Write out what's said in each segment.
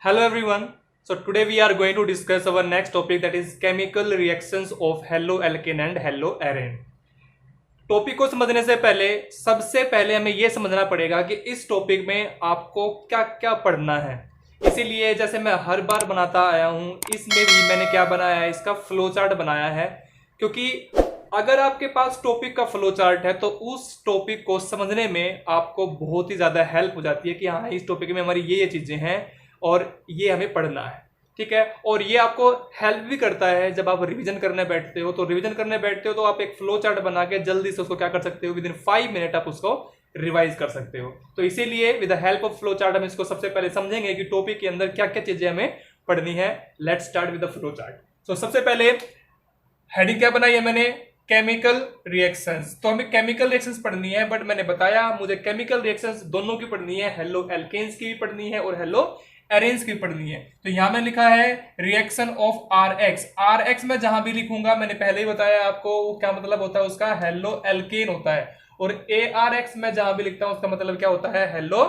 Hello everyone. So today we are going to discuss our next topic, that is chemical reactions of haloalkane and haloarene. Topic को समझने से पहले सबसे पहले हमें यह समझना पड़ेगा कि इस टॉपिक में आपको क्या क्या पढ़ना है। इसीलिए जैसे मैं हर बार बनाता आया हूं, इसमें भी मैंने क्या बनाया है, इसका फ्लो चार्ट बनाया है। क्योंकि अगर आपके पास टॉपिक का फ्लो चार्ट है तो उस टॉपिक को समझने में आपको बहुत ही ज्यादा हेल्प हो जाती है कि हाँ, इस टॉपिक में हमारी ये चीजें हैं और ये हमें पढ़ना है। ठीक है, और ये आपको हेल्प भी करता है जब आप रिवीजन करने बैठते हो। तो रिवीजन करने बैठते हो तो आप एक फ्लो चार्ट बना के जल्दी से उसको क्या कर सकते हो, विद इन 5 मिनट आप उसको रिवाइज कर सकते हो। तो इसीलिए with the help of flow chart हम इसको सबसे पहले समझेंगे कि टॉपिक के अंदर क्या क्या चीजें हमें पढ़नी है। Let's start with the flow chart. तो सबसे पहले हेडिंग क्या बनाई है मैंने, केमिकल रिएक्शंस। तो हमें केमिकल रिएक्शंस पढ़नी है, बट मैंने बताया मुझे केमिकल रिएक्शंस दोनों की पढ़नी है, हेलो एल्केन्स की भी पढ़नी है और हेलो एरेन्स की पढ़नी है। तो यहां में लिखा है reaction of R X. R X में जहां भी लिखूंगा, मैंने पहले ही बताया आपको क्या मतलब होता है उसका, हेलो एल्केन होता है। और ए आर एक्स में जहां भी लिखता हूं उसका मतलब क्या होता है, हेलो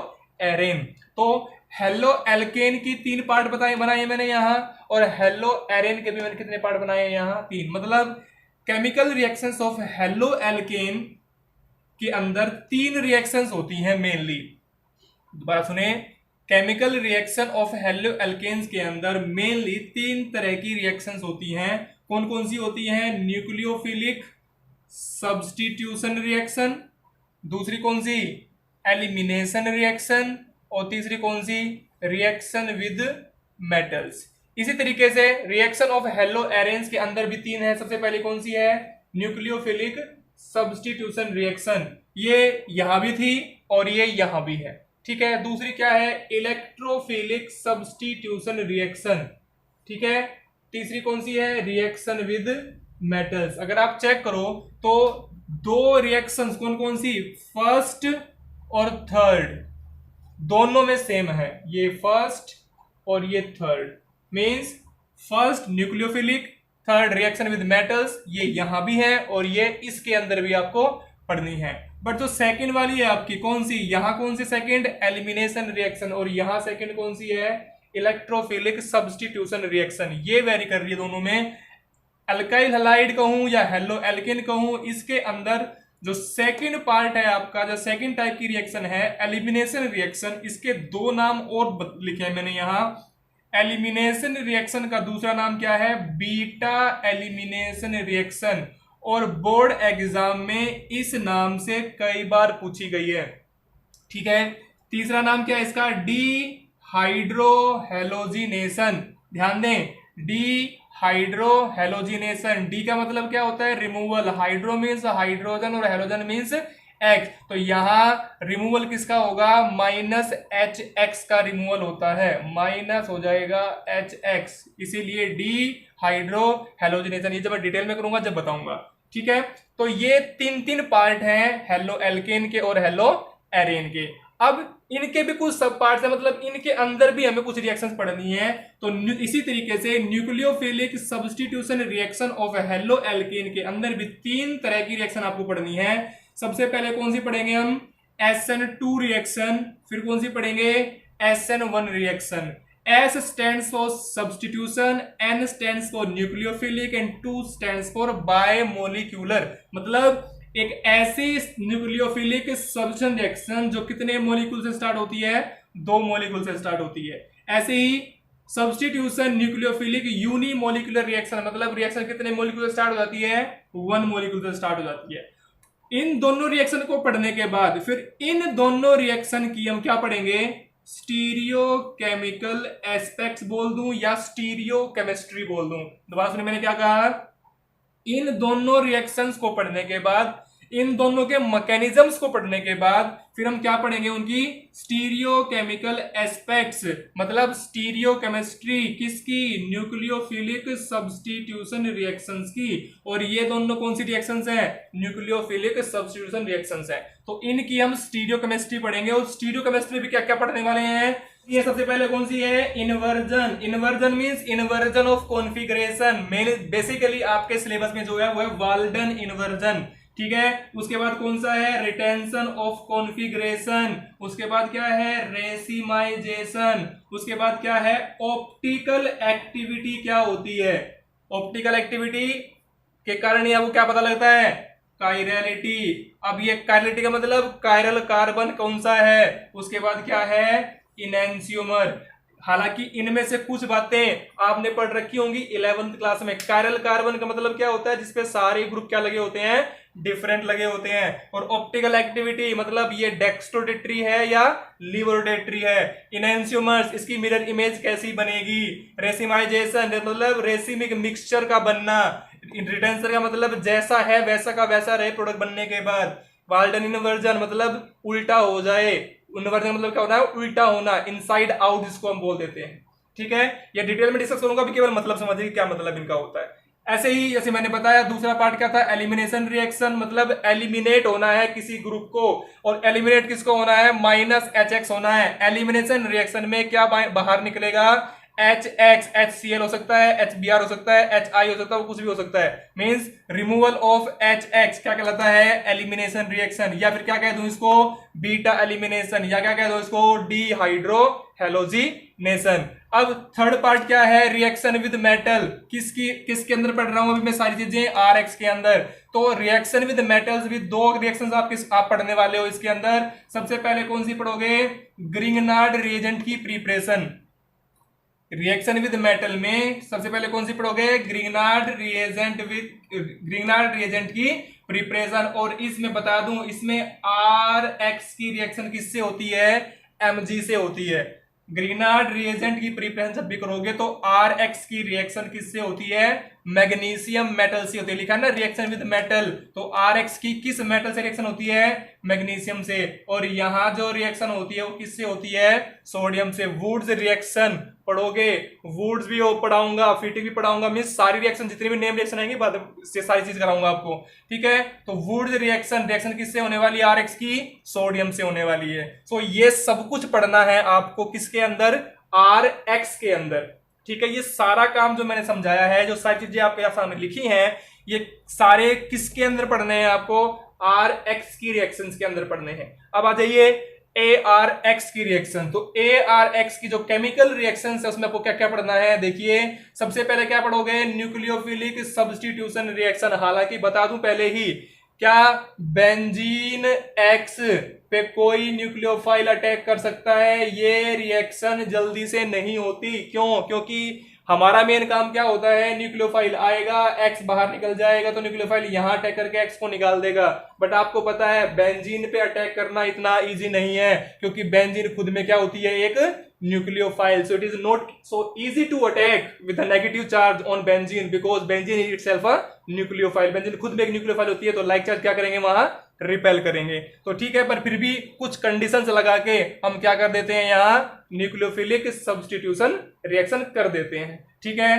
एरेन। तो हेलो एल्केन की 3 पार्ट बनाए मैंने यहां, और हेलो एरेन के भी मैंने कितने पार्ट बनाए यहां, 3। मतलब chemical reactions of haloalkane के अंदर 3 रिएक्शंस होती हैं मेनली। दोबारा सुने, chemical reaction of haloalkanes के अंदर मेनली 3 तरह की रिएक्शंस होती हैं। कौन कौन सी होती हैं, न्यूक्लियोफिलिक सब्स्टिट्यूशन रिएक्शन, दूसरी कौन सी, एलिमिनेशन रिएक्शन, और तीसरी कौन सी, रिएक्शन विद मेटल्स। इसी तरीके से रिएक्शन ऑफ हेलो एरेन्स के अंदर भी 3 है। सबसे पहले कौन सी है, न्यूक्लियोफिलिक सब्स्टिट्यूशन रिएक्शन, ये यहां भी थी और ये यहां भी है। ठीक है, दूसरी क्या है, इलेक्ट्रोफिलिक सब्स्टिट्यूशन रिएक्शन। ठीक है, तीसरी कौन सी है, रिएक्शन विद मेटल्स। अगर आप चेक करो तो 2 रिएक्शंस कौन कौन सी, फर्स्ट और थर्ड, दोनों में सेम है। ये फर्स्ट और ये third, means first nucleophilic, third reaction with metals, ये यहां भी है और ये इसके अंदर भी आपको पढ़नी है। बट जो सेकंड वाली है आपकी कौन सी, यहां कौन सी सेकंड, एलिमिनेशन रिएक्शन, और यहां सेकंड कौन सी है, इलेक्ट्रोफिलिक सब्स्टिट्यूशन रिएक्शन। ये वेरी कर रही है दोनों में। अल्काइल हैलाइड कहूं या हेलो एल्केन कहूं, इसके अंदर जो सेकंड पार्ट है आपका, जो सेकंड टाइप की रिएक्शन है एलिमिनेशन रिएक्शन, इसके 2 नाम और लिखे हैं मैंने यहां। एलिमिनेशन रिएक्शन का दूसरा नाम क्या है, बीटा एलिमिनेशन रिएक्शन, और बोर्ड एग्जाम में इस नाम से कई बार पूछी गई है। ठीक है, तीसरा नाम क्या है इसका, डी हाइड्रो हेलोजिनेशन। ध्यान दें, डी हाइड्रो हेलोजिनेशन। डी का मतलब क्या होता है, रिमूवल। हाइड्रो मीन्स हाइड्रोजन और हेलोजन मीन्स एक्स। तो यहां रिमूवल किसका होगा, -HX का रिमूवल होता है, माइनस हो जाएगा HX, इसीलिए डी हाइड्रो हेलोजिनेशन। ये जब मैं डिटेल में करूंगा जब बताऊंगा। ठीक है, तो ये 3 पार्ट हैं हेलो एल्केन के और हेलो एरेन के। अब इनके भी कुछ सब पार्ट्स हैं, मतलब इनके अंदर भी हमें कुछ रिएक्शंस पढ़नी है। तो इसी तरीके से nucleophilic substitution reaction of haloalkane के अंदर भी 3 तरह की रिएक्शन आपको पढ़नी है। सबसे पहले कौन सी पढ़ेंगे हम, SN2 रिएक्शन, फिर कौन सी पढ़ेंगे, SN1 reaction. S stands for substitution, N stands for nucleophilic and 2 stands for bimolecular। मतलब एक ऐसी न्यूक्लियोफिलिक सब्स्टिट्यूशन रिएक्शन जो कितने मॉलिक्यूल से स्टार्ट होती है, 2 मॉलिक्यूल से स्टार्ट होती है। ऐसे ही सब्स्टिट्यूशन न्यूक्लियोफिलिक यूनिमोलिकुलर रिएक्शन, मतलब रिएक्शन कितने मॉलिक्यूल से स्टार्ट हो जाती है, 1 मॉलिक्यूल से स्टार्ट हो जाती है। इन दोनों रिएक्शन को पढ़ने के बाद फिर इन दोनों रिएक्शन की हम क्या पढ़ेंगे, स्टीरियो केमिकल एस्पेक्ट्स बोल दूं या स्टीरियो केमिस्ट्री बोल दूं। दोबारा सुनिए मैंने क्या कहा, इन दोनों रिएक्शंस को पढ़ने के बाद, इन दोनों के मैकेनिज्म्स को पढ़ने के बाद फिर हम क्या पढ़ेंगे, उनकी स्टीरियो केमिकल एस्पेक्ट्स, मतलब स्टीरियो केमिस्ट्री किसकी, न्यूक्लियोफिलिक सब्स्टिट्यूशन रिएक्शंस की। और ये दोनों कौन सी रिएक्शंस हैं, न्यूक्लियोफिलिक सब्स्टिट्यूशन रिएक्शंस हैं। तो इनकी हम स्टीरियो केमिस्ट्री पढ़ेंगे। और स्टीरियो केमिस्ट्री भी क्या क्या पढ़ने वाले हैं, ये सबसे पहले कौन सी है, inversion. Inversion means inversion of configuration. Basically आपके सिलेबस में जो है वो है वाल्डन इन्वर्जन। ठीक है। उसके बाद कौन सा है, रिटेंशन ऑफ कॉन्फिगरेशन, उसके बाद क्या है, रेसिमाइजेशन, उसके बाद क्या है, ऑप्टिकल एक्टिविटी क्या होती है, ऑप्टिकल एक्टिविटी के कारण ये आपको क्या पता लगता है, कायरलिटी। अब ये कायरलिटी का मतलब कायरल कार्बन कौन सा है, उसके बाद क्या है, इनैंसियोमर। हालांकि इनमें से कुछ बातें आपने पढ़ रखी होंगी 11th क्लास में। कायरल कार्बन का मतलब क्या होता है, जिसपे सारे ग्रुप क्या लगे होते हैं, डिफरेंट लगे होते हैं। और ऑप्टिकल एक्टिविटी मतलब ये डेक्स्ट्रोडेट्री है या लिवरोडेट्री है। इनैंसियोमर्स, इसकी मिरर इमेज कैसी बनेगी। रेसिमाइजेशन मतलब रेसिमिक मिक्सचर का बनना। रिटेंसर का मतलब जैसा है वैसा का वैसा रहे प्रोडक्ट बनने के बाद। वाल्डन इनवर्जन मतलब उल्टा हो जाए, इन्वर्जन मतलब क्या होना है, उल्टा होना, इनसाइड आउट जिसको हम बोल देते हैं। ठीक है, ये डिटेल में डिस्कस करूंगा, अभी केवल मतलब समझिए क्या मतलब इनका होता है। ऐसे ही जैसे मैंने बताया दूसरा पार्ट क्या था, एलिमिनेशन रिएक्शन, मतलब एलिमिनेट होना है किसी ग्रुप को, और एलिमिनेट किसको होना है, -HX होना है। एलिमिनेशन रिएक्शन में क्या बाहर निकलेगा, HX, HCl हो सकता है, HBr हो सकता है, HI हो सकता है, कुछ भी हो सकता है। मींस रिमूवल ऑफ HX क्या कहलाता है, एलिमिनेशन रिएक्शन, या फिर क्या कह दूं इसको, बीटा एलिमिनेशन, या क्या कह दो इसको, डिहाइड्रो हेलोजिनेशन। अब थर्ड पार्ट क्या है, रिएक्शन विद मेटल। किसके अंदर पढ़ रहा हूं अभी मैं सारी चीजें, RX के अंदर। तो रिएक्शन विद मेटल्स भी दो रिएक्शंस आप पढ़ने वाले हो इसके अंदर। सबसे पहले कौन सी पढ़ोगे, ग्रिग्नार्ड रिएजेंट की प्रिपरेशन। रिएक्शन विद मेटल में सबसे पहले कौन सी पढ़ोगे, ग्रिग्नार्ड रिएजेंट की प्रिपरेशन। और इसमें बता दूं, इसमें RX की रिएक्शन किससे होती है, Mg से होती है। ग्रिग्नार्ड रिएजेंट की प्रिपरेशन जब भी करोगे तो RX की रिएक्शन किससे होती है, मैग्नीशियम मेटल से होती है। लिखा है ना रिएक्शन विद मेटल, तो RX की किस मेटल से रिएक्शन होती है, मैग्नीशियम से। और यहां जो रिएक्शन होती है वो किससे होती है, सोडियम से। वुड्स रिएक्शन पढ़ोगे, वुड्स भी पढ़ाऊंगा, फिटिक भी पढ़ाऊंगा, मींस सारी रिएक्शन जितनी भी नेम रिएक्शन आएंगी बाद से सारी चीज कराऊंगा आपको। ठीक है, तो वुड्स रिएक्शन किससे होने वाली है, RX की सोडियम से होने वाली है। सो ये सब कुछ पढ़ना है आपको किसके अंदर, RX के अंदर। ठीक है, ये सारा काम जो मैंने समझाया है, जो सारी चीजें आपके सामने लिखी हैं, ये सारे किसके अंदर पढ़ने हैं आपको, RX की रिएक्शंस के अंदर पढ़ने हैं। अब आ जाइए ARX की रिएक्शन। तो ARX की जो केमिकल रिएक्शन है उसमें आपको क्या क्या पढ़ना है, देखिए सबसे पहले क्या पढ़ोगे, न्यूक्लियोफिलिक सब्स्टिट्यूशन रिएक्शन। हालांकि बता दूं पहले ही, क्या बेंजीन X पे कोई न्यूक्लियोफाइल अटैक कर सकता है, ये रिएक्शन जल्दी से नहीं होती। क्यों, क्योंकि हमारा मेन काम क्या होता है, न्यूक्लियोफाइल आएगा, X बाहर निकल जाएगा तो न्यूक्लियोफाइल यहां अटैक करके X को निकाल देगा। बट आपको पता है बेंजीन पे अटैक करना इतना इजी नहीं है, क्योंकि बेंजीन खुद में क्या होती है, एक nucleophile. So it is not so easy to attack with a negative charge on benzene, because benzene is itself a nucleophile. Benzene खुद में एक न्यूक्लियोफाइल होती है, तो लाइक चार्ज क्या करेंगे, वहां रिपेल करेंगे। तो ठीक है, पर फिर भी कुछ कंडीशंस लगा के हम क्या कर देते हैं, यहां न्यूक्लियोफिलिक सब्स्टिट्यूशन रिएक्शन कर देते हैं। ठीक है,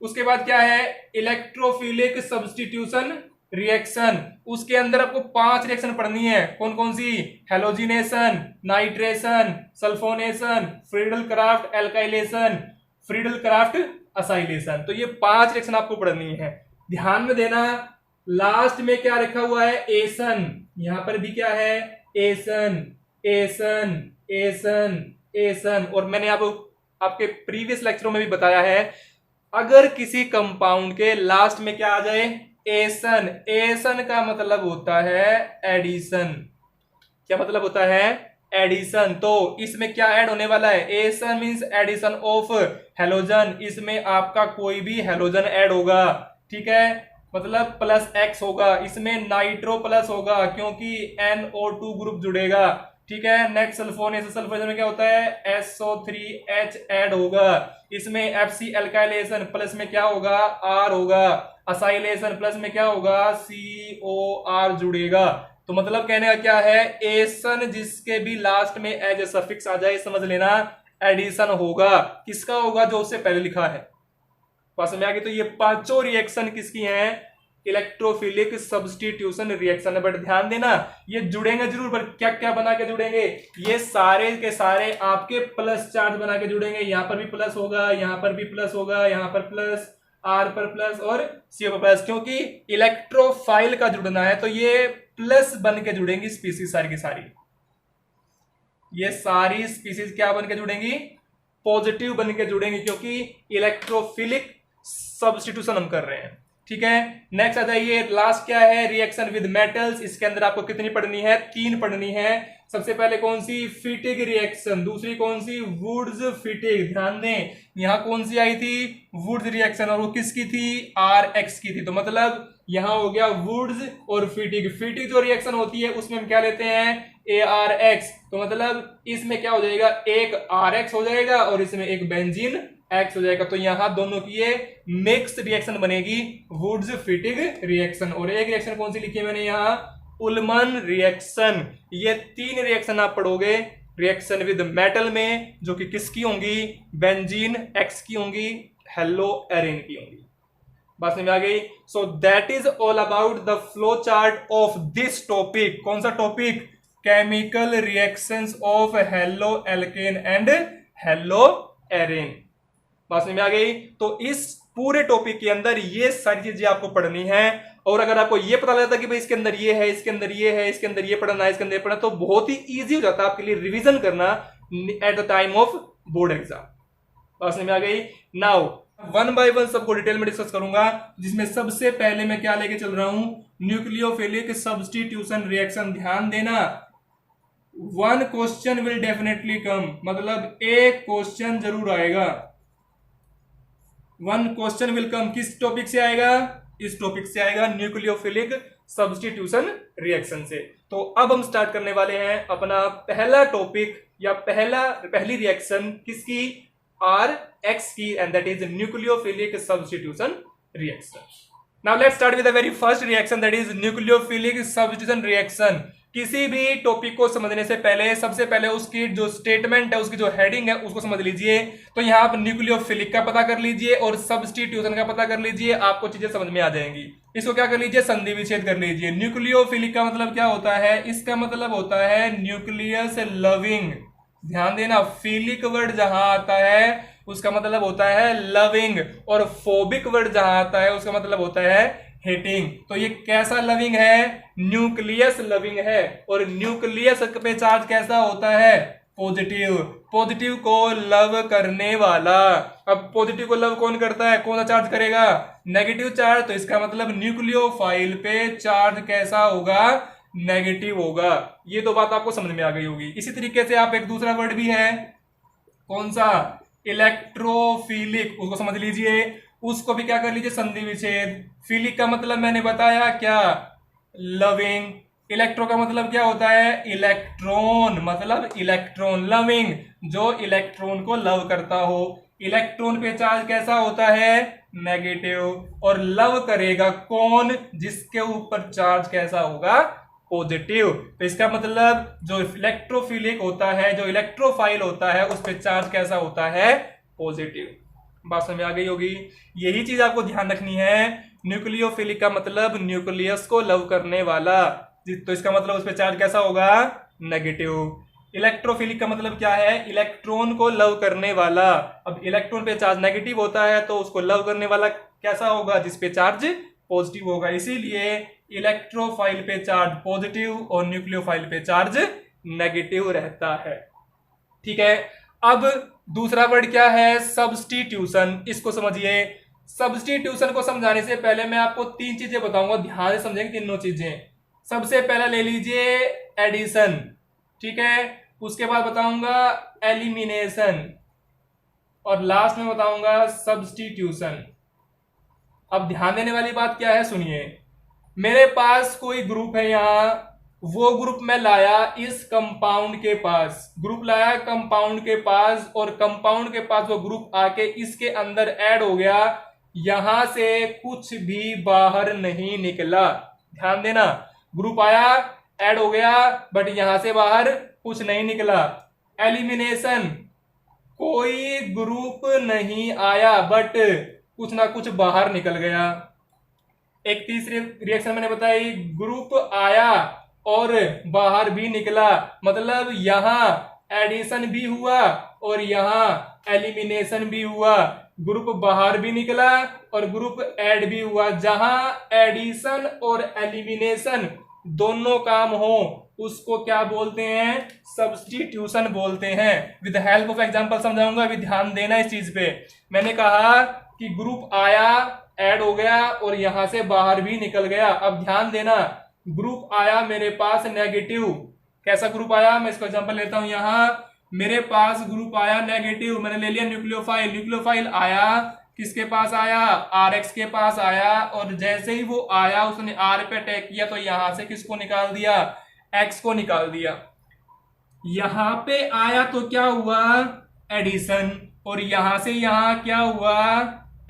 उसके बाद क्या है, इलेक्ट्रोफिलिक सब्स्टिट्यूशन रिएक्शन। उसके अंदर आपको 5 रिएक्शन पढ़नी है। कौन कौन सी, halogenation, nitration, sulphonation, Friedel Craft alkylation, Friedel Craft acylation. तो ये 5 रिएक्शन आपको पढ़नी है। ध्यान में देना, लास्ट में क्या रखा हुआ है, एसन। यहां पर भी क्या है, एसन, एसन, एसन, एसन। और मैंने आपके प्रीवियस लेक्चरों में भी बताया है, अगर किसी कंपाउंड के लास्ट में क्या आ जाए, एसन, एसन का मतलब होता है एडिशन। क्या मतलब होता है, एडिशन। तो इसमें क्या ऐड होने वाला है, एसन मींस एडिशन ऑफ हेलोजन। इसमें आपका कोई भी हेलोजन ऐड होगा। ठीक है, मतलब +X होगा, इसमें नाइट्रो प्लस होगा क्योंकि NO2 ग्रुप जुड़ेगा। ठीक है, नेक्स्ट सल्फोनेशन, सल्फोनेशन में क्या होता है, SO3H ऐड होगा। इसमें FC एल्काइलेशन प्लस में क्या होगा, R होगा। असाइलेशन प्लस में क्या होगा, COR जुड़ेगा। तो मतलब कहने का क्या है, एसन जिसके भी लास्ट में एज ए सफिक्स आ जाए समझ लेना एडिशन होगा। किसका होगा, जो उससे पहले लिखा है। पास में आगे तो ये 5 रिएक्शन किसकी हैं, इलेक्ट्रोफिलिक सब्स्टिट्यूशन रिएक्शन है। बट ध्यान देना, ये जुड़ेंगे जरूर, पर क्या क्या बना के जुड़ेंगे, ये सारे के सारे आपके प्लस चार्ज बना के जुड़ेंगे। यहां पर भी प्लस होगा, यहां पर भी प्लस होगा, यहां पर प्लस, R पर प्लस और CO पर प्लस, क्योंकि इलेक्ट्रोफाइल का जुड़ना है तो ये प्लस बन के जुड़ेंगी स्पीसीज सारी की सारी। ये सारी स्पीसीज क्या बन के जुड़ेंगी? पॉजिटिव बन के जुड़ेंगे, क्योंकि इलेक्ट्रोफिलिक सब्स्टिट्यूशन हम कर रहे हैं। ठीक है, नेक्स्ट आ जाइए, लास्ट क्या है? Reaction with metals. इसके अंदर आपको कितनी पढ़नी है? 3 पढ़नी है। सबसे पहले कौन सी? फिटिग रिएक्शन। दूसरी कौन सी? वुड्स फिटिग। ध्यान दें, यहां कौन सी आई थी? वुड्स रिएक्शन, और वो किसकी थी? RX की थी। तो मतलब यहां हो गया वुड्स और फिटिग। फिटिग जो रिएक्शन होती है उसमें हम क्या लेते हैं? ARX। तो मतलब इसमें क्या हो जाएगा? एक RX हो जाएगा और इसमें एक बेंजीन X हो जाएगा। तो यहां दोनों की ये मिक्स्ड रिएक्शन बनेगी, वुड्स फिटिग रिएक्शन। और एक रिएक्शन कौन सी लिखी है मैंने यहां? Ullman reaction. ये 3 रिएक्शन आप पढ़ोगे रिएक्शन विद मेटल में, जो कि किसकी होंगी? बेंजीन X की होंगी, हेलो एरिन की होंगी। बात समझ में आ गई? सो that is all about the flow chart of this topic. कौन सा topic? Chemical reactions of halo alkane and hello Erin. बात समझ में आ गई? तो इस पूरे टॉपिक के अंदर ये सारी चीजें आपको पढ़नी है। और अगर आपको ये पता लगता है कि भाई इसके अंदर ये है, इसके अंदर ये है, इसके अंदर ये पढ़ना है, इसके अंदर ये पढ़ना, तो बहुत ही इजी हो जाता है आपके लिए रिवीजन करना at the time of board exam. बात समझ में आ गई? नाउ 1 बाय 1 सबको डिटेल में डिस्कस करूंगा, जिसमें सबसे पहले मैं क्या लेके चल रहा हूं? Nucleophilic substitution reaction. ध्यान देना, 1 क्वेश्चन विल डेफिनेटली कम, मतलब एक क्वेश्चन जरूर आएगा। 1 क्वेश्चन विल कम। किस टॉपिक से आएगा? इस टॉपिक से आएगा, न्यूक्लियोफिलिक सब्स्टिट्यूशन रिएक्शन से। तो अब हम स्टार्ट करने वाले हैं अपना पहला टॉपिक या पहली रिएक्शन किसकी? RX की, and that is nucleophilic substitution reaction. Now let's start with the very first reaction, that is nucleophilic substitution reaction. किसी भी टॉपिक को समझने से पहले सबसे पहले उसकी जो स्टेटमेंट है, उसकी जो हेडिंग है, उसको समझ लीजिए। तो यहां आप न्यूक्लियोफिलिक का पता कर लीजिए और सब्स्टिट्यूशन का पता कर लीजिए, आपको चीजें समझ में आ जाएंगी। इसको क्या कर लीजिए? संधि विच्छेद कर लीजिए। न्यूक्लियोफिलिक का मतलब क्या होता है? इसका मतलब होता है न्यूक्लियस लविंग। ध्यान देना, फिलिक वर्ड जहां आता है उसका मतलब होता है लविंग, और फोबिक वर्ड जहां आता है उसका मतलब होता है हेटिंग। तो ये कैसा लविंग है? न्यूक्लियस लविंग है। और न्यूक्लियस पे चार्ज कैसा होता है? पॉजिटिव। पॉजिटिव को लव करने वाला। अब पॉजिटिव को लव कौन करता है? कौन सा चार्ज करेगा? Negative charge. तो इसका मतलब न्यूक्लियोफाइल पे चार्ज कैसा होगा? नेगेटिव होगा। ये तो बात आपको समझ में आ गई होगी। इसी तरीके से आप एक दूसरा वर्ड भी है, कौन सा? इलेक्ट्रोफिलिक। उसको समझ लीजिए, उसको भी क्या कर लीजिए? संधि विच्छेद। फिलिक का मतलब मैंने बताया क्या? लविंग। इलेक्ट्रो का मतलब क्या होता है? इलेक्ट्रॉन, मतलब इलेक्ट्रॉन। लविंग, जो इलेक्ट्रॉन को लव करता हो। इलेक्ट्रॉन पे चार्ज कैसा होता है? नेगेटिव। और लव करेगा कौन? जिसके ऊपर चार्ज कैसा होगा? पॉजिटिव। तो इसका मतलब जो इलेक्ट्रोफिलिक होता है, जो इलेक्ट्रोफाइल होता है, उस पर चार्ज कैसा होता है? पॉजिटिव। बात समझ में आ गई होगी? यही चीज आपको ध्यान रखनी है। न्यूक्लियोफिलिक का मतलब न्यूक्लियस को लव करने वाला, तो इसका मतलब उस पर चार्ज कैसा होगा? नेगेटिव। इलेक्ट्रोफिलिक का मतलब क्या है? इलेक्ट्रॉन को लव करने वाला। अब इलेक्ट्रॉन पे चार्ज नेगेटिव होता है तो उसको लव करने वाला कैसा होगा? जिसपे चार्ज पॉजिटिव होगा। इसीलिए इलेक्ट्रोफाइल पे चार्ज पॉजिटिव और न्यूक्लियोफाइल पे चार्ज नेगेटिव रहता है। ठीक है, अब दूसरा वर्ड क्या है? सब्स्टिट्यूशन। इसको समझिए। सब्स्टिट्यूशन को समझाने से पहले मैं आपको 3 चीजें बताऊंगा, ध्यान से समझेंगे तीनों चीजें। सबसे पहला ले लीजिए एडिशन, ठीक है, उसके बाद बताऊंगा एलिमिनेशन, और लास्ट में बताऊंगा सब्स्टिट्यूशन। अब ध्यान देने वाली बात क्या है, सुनिए। मेरे पास कोई ग्रुप है यहां, वो ग्रुप मैं लाया इस कंपाउंड के पास, ग्रुप लाया कंपाउंड के पास, और कंपाउंड के पास वो ग्रुप आके इसके अंदर ऐड हो गया। यहां से कुछ भी बाहर नहीं निकला। ध्यान देना, ग्रुप आया, ऐड हो गया, बट यहां से बाहर कुछ नहीं निकला। एलिमिनेशन, कोई ग्रुप नहीं आया बट कुछ ना कुछ बाहर निकल गया। एक तीसरी रिएक्शन मैंने बताई, ग्रुप आया और बाहर भी निकला, मतलब यहां एडिशन भी हुआ और यहां एलिमिनेशन भी हुआ। ग्रुप बाहर भी निकला और ग्रुप ऐड भी हुआ। जहां एडिशन और एलिमिनेशन दोनों काम हो उसको क्या बोलते हैं, सब्स्टिट्यूशन बोलते हैं। विद हेल्प ऑफ एग्जांपल समझाऊंगा, अभी ध्यान देना इस चीज पे। मैंने कहा कि ग्रुप आया, ऐड हो गया और यहां से बाहर भी निकल गया। अब ध्यान देना, ग्रुप आया मेरे पास नेगेटिव, कैसा ग्रुप आया, मैं इसको एग्जांपल लेता हूं। यहां मेरे पास ग्रुप आया नेगेटिव, मैंने ले लिया न्यूक्लियोफाइल। न्यूक्लियोफाइल आया, किसके पास आया, आर एक्स के पास आया, और जैसे ही वो आया उसने आर पे अटैक किया तो यहां से किसको निकाल दिया, एक्स को निकाल दिया। यहां पे आया तो क्या हुआ, एडिशन, और यहां से यहां क्या हुआ,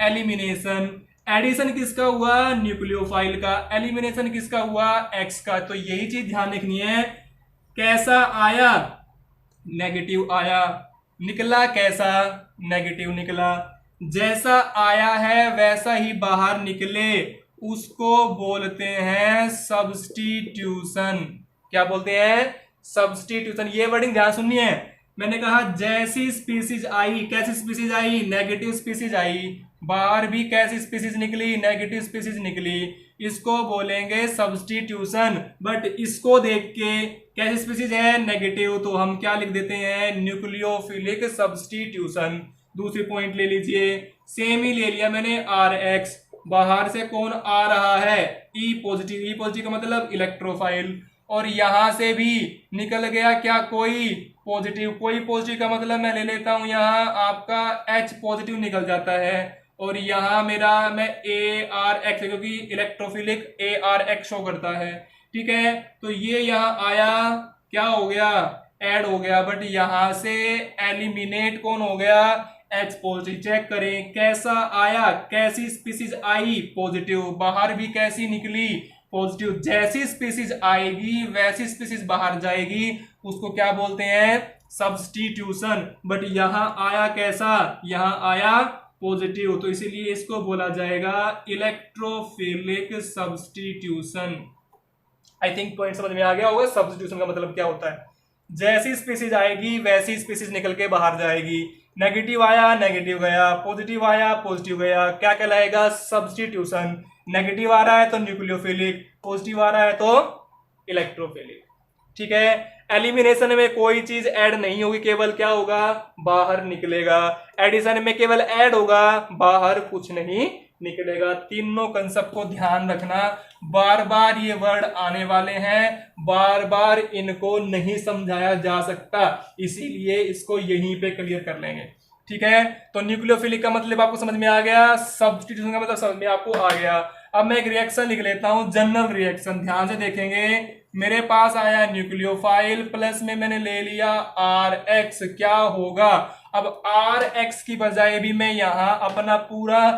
एलिमिनेशन। एडिशन किसका हुआ, न्यूक्लियोफाइल का, एलिमिनेशन किसका हुआ, एक्स का। तो यही चीज ध्यान रखनी है, कैसा आया, नेगेटिव आया, निकला कैसा, नेगेटिव निकला। जैसा आया है वैसा ही बाहर निकले उसको बोलते हैं सब्स्टिट्यूशन। क्या बोलते हैं, सब्स्टिट्यूशन। ये वर्डिंग ध्यान सुननी है। मैंने कहा जैसी स्पीसीज आई, कैसी स्पीसीज आई, नेगेटिव स्पीसीज आई, बाहर भी कैसी स्पीसीज निकली, नेगेटिव स्पीसीज निकली, इसको बोलेंगे सब्स्टिट्यूशन। बट इसको देख के कैसी स्पीसीज है, नेगेटिव, तो हम क्या लिख देते हैं, न्यूक्लियोफिलिक सब्स्टिट्यूशन। दूसरी पॉइंट ले लीजिए, सेम ही ले लिया मैंने, आर एक्स, बाहर से कौन आ रहा है, ई पॉजिटिव। ई पॉजिटिव का मतलब इलेक्ट्रोफाइल, और यहां से भी निकल गया क्या, कोई पॉजिटिव। कोई पॉजिटिव का मतलब मैं ले लेता हूं यहां आपका एच पॉजिटिव निकल जाता है, और यहां मेरा मैं ए आर एक्स, क्योंकि electrophilic A R x show करता है, ठीक है। तो ये यहां आया, क्या हो गया, ऐड हो गया, बट यहां से एलिमिनेट कौन हो गया, एच पॉजिटिव। चेक करें कैसा आया, कैसी स्पीसीज आई, पॉजिटिव, बाहर भी कैसी निकली, पॉजिटिव। जैसी स्पीसीज आएगी वैसी स्पीसीज बाहर जाएगी, उसको क्या बोलते हैं, सब्स्टिट्यूशन। बट यहां आया कैसा, यहां आया पॉजिटिव, तो इसीलिए इसको बोला जाएगा electrophilic substitution. I think point समझ में आ गया होगा, सब्स्टिट्यूशन का मतलब क्या होता है। जैसी स्पीसीज आएगी वैसी स्पीसीज निकल के बाहर जाएगी। नेगेटिव आया, नेगेटिव गया, पॉजिटिव आया, पॉजिटिव गया, क्या कहलाएगा, सब्स्टिट्यूशन। नेगेटिव आ रहा है तो न्यूक्लियोफिलिक, पॉजिटिव आ रहा है तो इलेक्ट्रोफिलिक, ठीक है। एलिमिनेशन में कोई चीज ऐड नहीं होगी, केवल क्या होगा, बाहर निकलेगा। एडिशन में केवल ऐड होगा, बाहर कुछ नहीं निकलेगा। तीनों कंसेप्ट को ध्यान रखना, बार बार ये वर्ड आने वाले हैं, बार बार इनको नहीं समझाया जा सकता, इसीलिए इसको यहीं पे क्लियर कर लेंगे, ठीक है। तो न्यूक्लियोफिलिक का मतलब आपको समझ में आ गया, सब्स्टिट्यूशन का मतलब समझ में आपको आ गया। अब मैं एक रिएक्शन लिख लेता हूं, जनरल रिएक्शन। ध्यान से देखेंगे, मेरे पास आया न्यूक्लियोफाइल, प्लस में मैंने ले लिया आर एक्स, क्या होगा, अब आर एक्स की बजाय भी मैं यहां अपना पूरा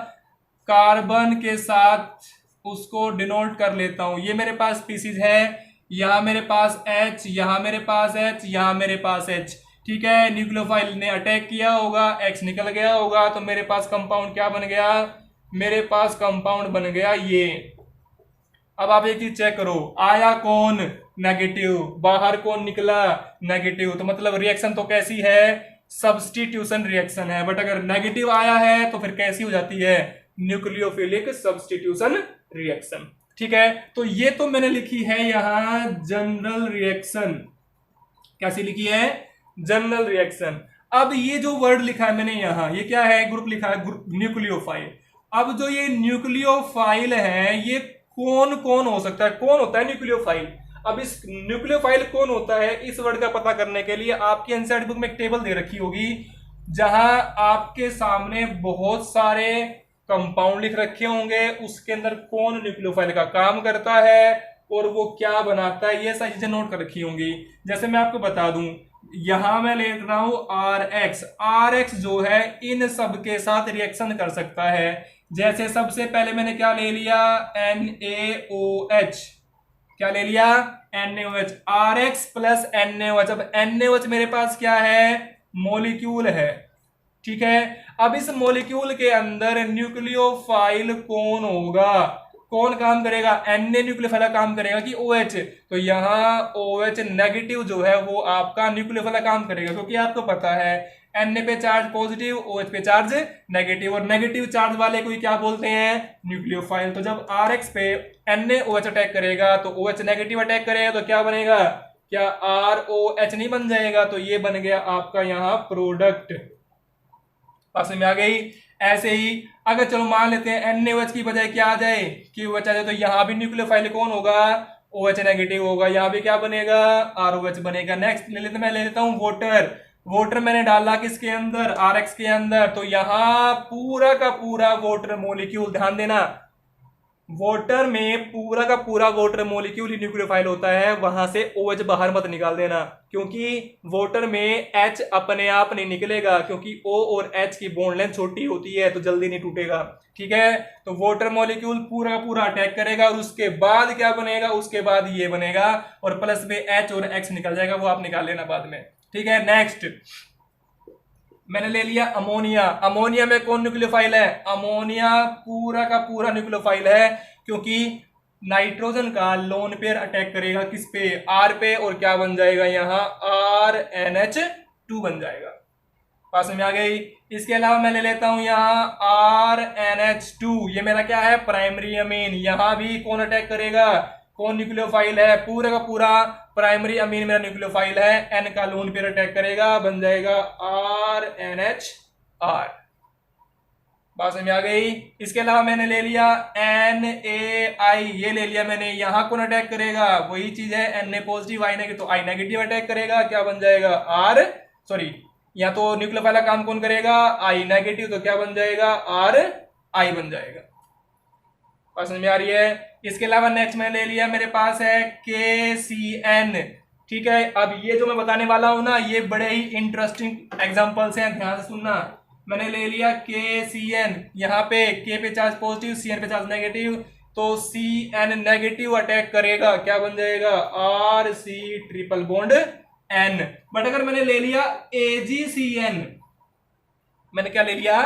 कार्बन के साथ उसको डिनोट कर लेता हूं। ये मेरे पास स्पीसीज है, यहां मेरे पास H, यहां मेरे पास H, यहां मेरे पास H, ठीक है। न्यूक्लियोफाइल ने अटैक किया होगा, X निकल गया होगा, तो मेरे पास कंपाउंड क्या बन गया, मेरे पास कंपाउंड बन गया ये। अब आप एक चीज चेक करो, आया कौन, नेगेटिव, बाहर कौन निकला, नेगेटिव, तो मतलब रिएक्शन तो कैसी है, सब्स्टिट्यूशन रिएक्शन है। बट अगर नेगेटिव आया है तो फिर कैसी हो जाती है, न्यूक्लियोफिलिक सब्स्टिट्यूशन रिएक्शन, ठीक है। तो ये तो मैंने लिखी है यहां जनरल रिएक्शन, कैसी लिखी है, जनरल रिएक्शन। अब ये जो वर्ड लिखा है मैंने यहां, ये क्या है, ग्रुप लिखा है, ग्रुप न्यूक्लियोफाइल। अब जो ये न्यूक्लियोफाइल है ये कौन कौन हो सकता है, कौन होता है न्यूक्लियोफाइल। अब इस न्यूक्लियोफाइल कौन होता है, इस वर्ड का पता करने के लिए आपकी एनसीईआरटी बुक में एक टेबल दे रखी होगी, जहां आपके सामने बहुत सारे कंपाउंड लिख रखे होंगे, उसके अंदर कौन न्यूक्लियोफाइल का काम करता है और वो क्या बनाता है, ये सारी चीजें नोट कर रखी होंगी। जैसे मैं आपको बता दूं, यहां मैं ले रहा हूं आर एक्स। आर एक्स जो है इन सब के साथ रिएक्शन कर सकता है। जैसे सबसे पहले मैंने क्या ले लिया, NaOH, क्या ले लिया, NaOH, R X plus NaOH। अब NaOH मेरे पास क्या है, मॉलिक्यूल है, ठीक है। अब इस मॉलिक्यूल के अंदर न्यूक्लियोफाइल कौन होगा, कौन काम करेगा, Na न्यूक्लियोफाइल काम करेगा कि OH, तो यहाँ OH नेगेटिव जो है वो आपका न्यूक्लियोफाइल काम करेगा, क्योंकि आपको पता है Na पे चार्ज पॉजिटिव, OH पे चार्ज नेगेटिव, और नेगेटिव चार्ज वाले को ही क्या बोलते हैं, न्यूक्लियोफाइल। तो जब RX पे NaOH अटैक करेगा तो OH नेगेटिव अटैक करेगा तो क्या बनेगा, क्या ROH नहीं बन जाएगा, तो ये बन गया आपका यहाँ प्रोडक्ट। पास में आ गई। ऐसे ही अगर चलो मान लेते हैं NaOH की बजाय क्या आ जाए, QOH आ जाए, तो यहाँ भी न्यूक्लियोफाइल कौन होगा, OH नेगेटिव होगा, यहाँ भी क्या बनेगा, ROH बनेगा। नेक्स्ट मैं ले लेता हूँ वाटर। वाटर मैंने डाला किसके अंदर, RX के अंदर, तो यहाँ पूरा का पूरा वाटर मॉलिक्यूल, ध्यान देना, वाटर में पूरा का पूरा वाटर मॉलिक्यूल न्यूक्लियोफाइल होता है, वहां से OH बाहर मत निकाल देना, क्योंकि वाटर में H अपने आप नहीं निकलेगा, क्योंकि O और H की बॉन्ड लेंथ छोटी होती है तो जल्दी नहीं टूटेगा। ठीक है, तो वाटर मॉलिक्यूल पूरा का पूरा अटैक करेगा और उसके बाद क्या बनेगा, उसके बाद ये बनेगा और प्लस में H और X निकल जाएगा, वो आप निकाल लेना बाद में। ठीक है, नेक्स्ट मैंने ले लिया अमोनिया। अमोनिया में कौन न्यूक्लियोफाइल है, अमोनिया पूरा का पूरा न्यूक्लियोफाइल है, क्योंकि नाइट्रोजन का लोन पेयर अटैक करेगा किस पे, R पे, और क्या बन जाएगा यहाँ RNH2 बन जाएगा। पास में आ गई। इसके अलावा मैं ले लेता हूं यहाँ RNH2, ये मेरा क्या है, प्राइमरी अमीन। यहां भी कौन अटैक करेगा, कौन न्यूक्लियोफाइल है, पूरा का पूरा प्राइमरी अमीन मेरा न्यूक्लियोफाइल है, N का लोन पेयर अटैक करेगा, बन जाएगा RNHR। बात समझ में आ गई। इसके अलावा मैंने ले लिया NaI, ये ले लिया मैंने, यहां कौन अटैक करेगा, वही चीज है, Na पॉजिटिव I नेगेटिव, तो I नेगेटिव अटैक करेगा, क्या बन जाएगा या तो न्यूक्लियोफाइल का काम कौन करेगा, I नेगेटिव, तो क्या बन जाएगा RI बन जाएगा। बात समझ में आ रही है। इसके अलावा नेक्स्ट मैंने ले लिया, मेरे पास है KCN। ठीक है, अब ये जो मैं बताने वाला हूं ना, ये बड़े ही इंटरेस्टिंग एग्जांपल्स हैं, ध्यान से सुनना। मैंने ले लिया KCN, यहाँ पे K पे चार्ज पॉजिटिव, CN पे चार्ज नेगेटिव, तो CN नेगेटिव अटैक करेगा, क्या बन जाएगा RC triple bond N। But अगर मैंने ले लिया AgCN, मैंने क्या ले लिया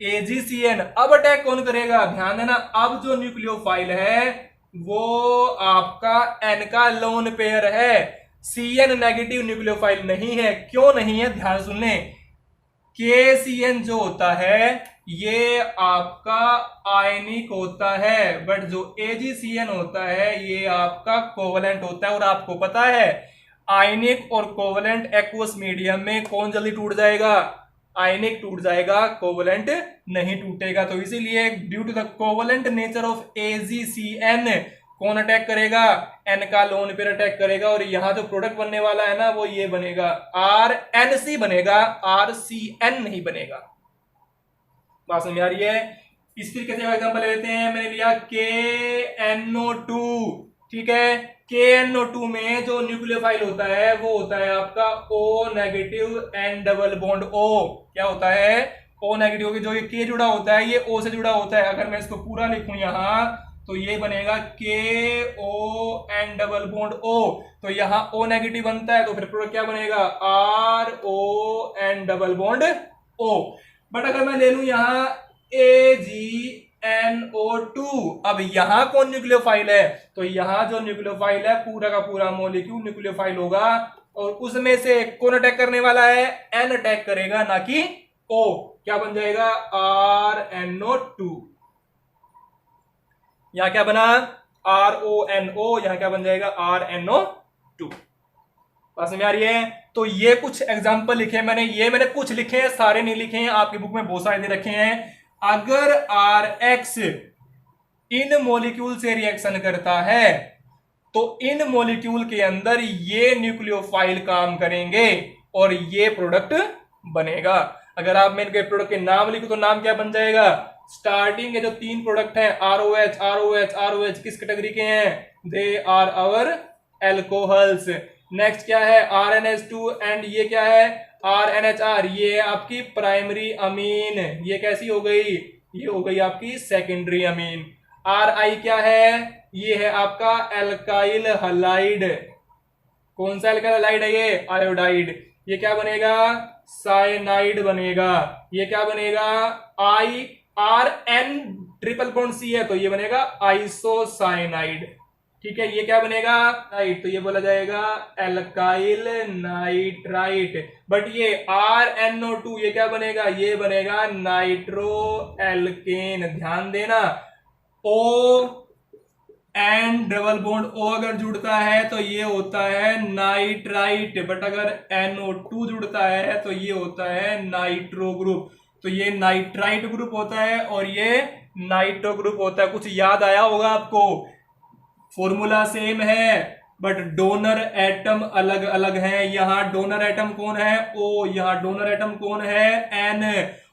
AgCN, अब अटैक कौन करेगा, ध्यान देना, अब जो न्यूक्लियोफाइल है वो आपका N का लोन पेयर है, CN नेगेटिव न्यूक्लियोफाइल नहीं है। क्यों नहीं है, ध्यान सुनने, KCN जो होता है ये आपका आयनिक होता है, बट जो AgCN होता है ये आपका कोवलेंट होता है। और आपको पता है आयनिक और कोवलेंट एक्वस मीडियम में कौन जल्दी टूट जाएगा, आयनिक टूट जाएगा, कोवलेंट नहीं टूटेगा। तो इसीलिए due to the covalent nature of AgCN कौन अटैक करेगा, N का लोन पेयर अटैक करेगा, और यहां जो प्रोडक्ट बनने वाला है ना वो ये बनेगा RNC बनेगा, RCN नहीं बनेगा। बात समझ आ रही है। इस तरीके से एग्जांपल लेते हैं, मैंने लिया KNO2। ठीक है, KNO2 में जो न्यूक्लियोफाइल होता है वो होता है आपका O negative N double bond O। क्या होता है, O नेगेटिव की जो ये K जुड़ा होता है ये O से जुड़ा होता है। अगर मैं इसको पूरा लिखूं यहां तो ये बनेगा KON डबल बॉन्ड O, तो यहाँ O नेगेटिव बनता है, तो फिर प्रोडक्ट क्या बनेगा RON double bond O। But अगर मैं ले लूं यहाँ AgNO2, अब यहां कौन न्यूक्लियोफाइल है, तो यहां जो न्यूक्लियोफाइल है पूरा का पूरा मॉलिक्यूल न्यूक्लियोफाइल होगा, और उसमें से कौन अटैक करने वाला है, N अटैक करेगा ना कि O। क्या बन जाएगा RNO2। यहां क्या बना RONO, यहां क्या बन जाएगा RNO2। बात समझ आ रही है। तो ये कुछ एग्जांपल लिखे मैंने, ये मैंने कुछ लिखे हैं, सारे नहीं लिखे हैं, आपकी बुक में बहुत सारे दे रखे हैं। अगर RX इन मॉलिक्यूल से रिएक्शन करता है तो इन मॉलिक्यूल के अंदर ये न्यूक्लियोफाइल काम करेंगे और ये प्रोडक्ट बनेगा। अगर आप मैं इनके प्रोडक्ट के नाम लिखो तो नाम क्या बन जाएगा, स्टार्टिंग के जो तीन प्रोडक्ट हैं ROH ROH ROH किस कैटेगरी के हैं, they are our alcohols. Next क्या है RNH2 एंड ये क्या है RNHR, ये आपकी प्राइमरी अमीन, ये कैसी हो गई, ये हो गई आपकी सेकेंडरी अमीन। RI क्या है, ये है आपका एल्काइल हलाइड। कौन सा एल्काइल हलाइड है, ये आयोडाइड। ये क्या बनेगा साइनाइड बनेगा। ये क्या बनेगा RN ट्रिपल बॉन्ड C है तो ये बनेगा आइसोसाइनाइड। ठीक है, ये क्या बनेगा नाइट, तो ये बोला जाएगा एल्काइल नाइट्राइट। बट ये RnO2 ये क्या बनेगा, ये बनेगा नाइट्रो एल्केन। ध्यान देना, O N double bond O अगर जुड़ता है तो ये होता है नाइट्राइट, बट अगर NO2 जुड़ता है तो ये होता है नाइट्रो ग्रुप। तो ये नाइट्राइट ग्रुप होता है और ये नाइट्रो ग्रुप होता है। कुछ याद आया होगा आपको, फॉर्मूला सेम है बट डोनर एटम अलग अलग है। यहां डोनर एटम कौन है O, यहां डोनर एटम कौन है N।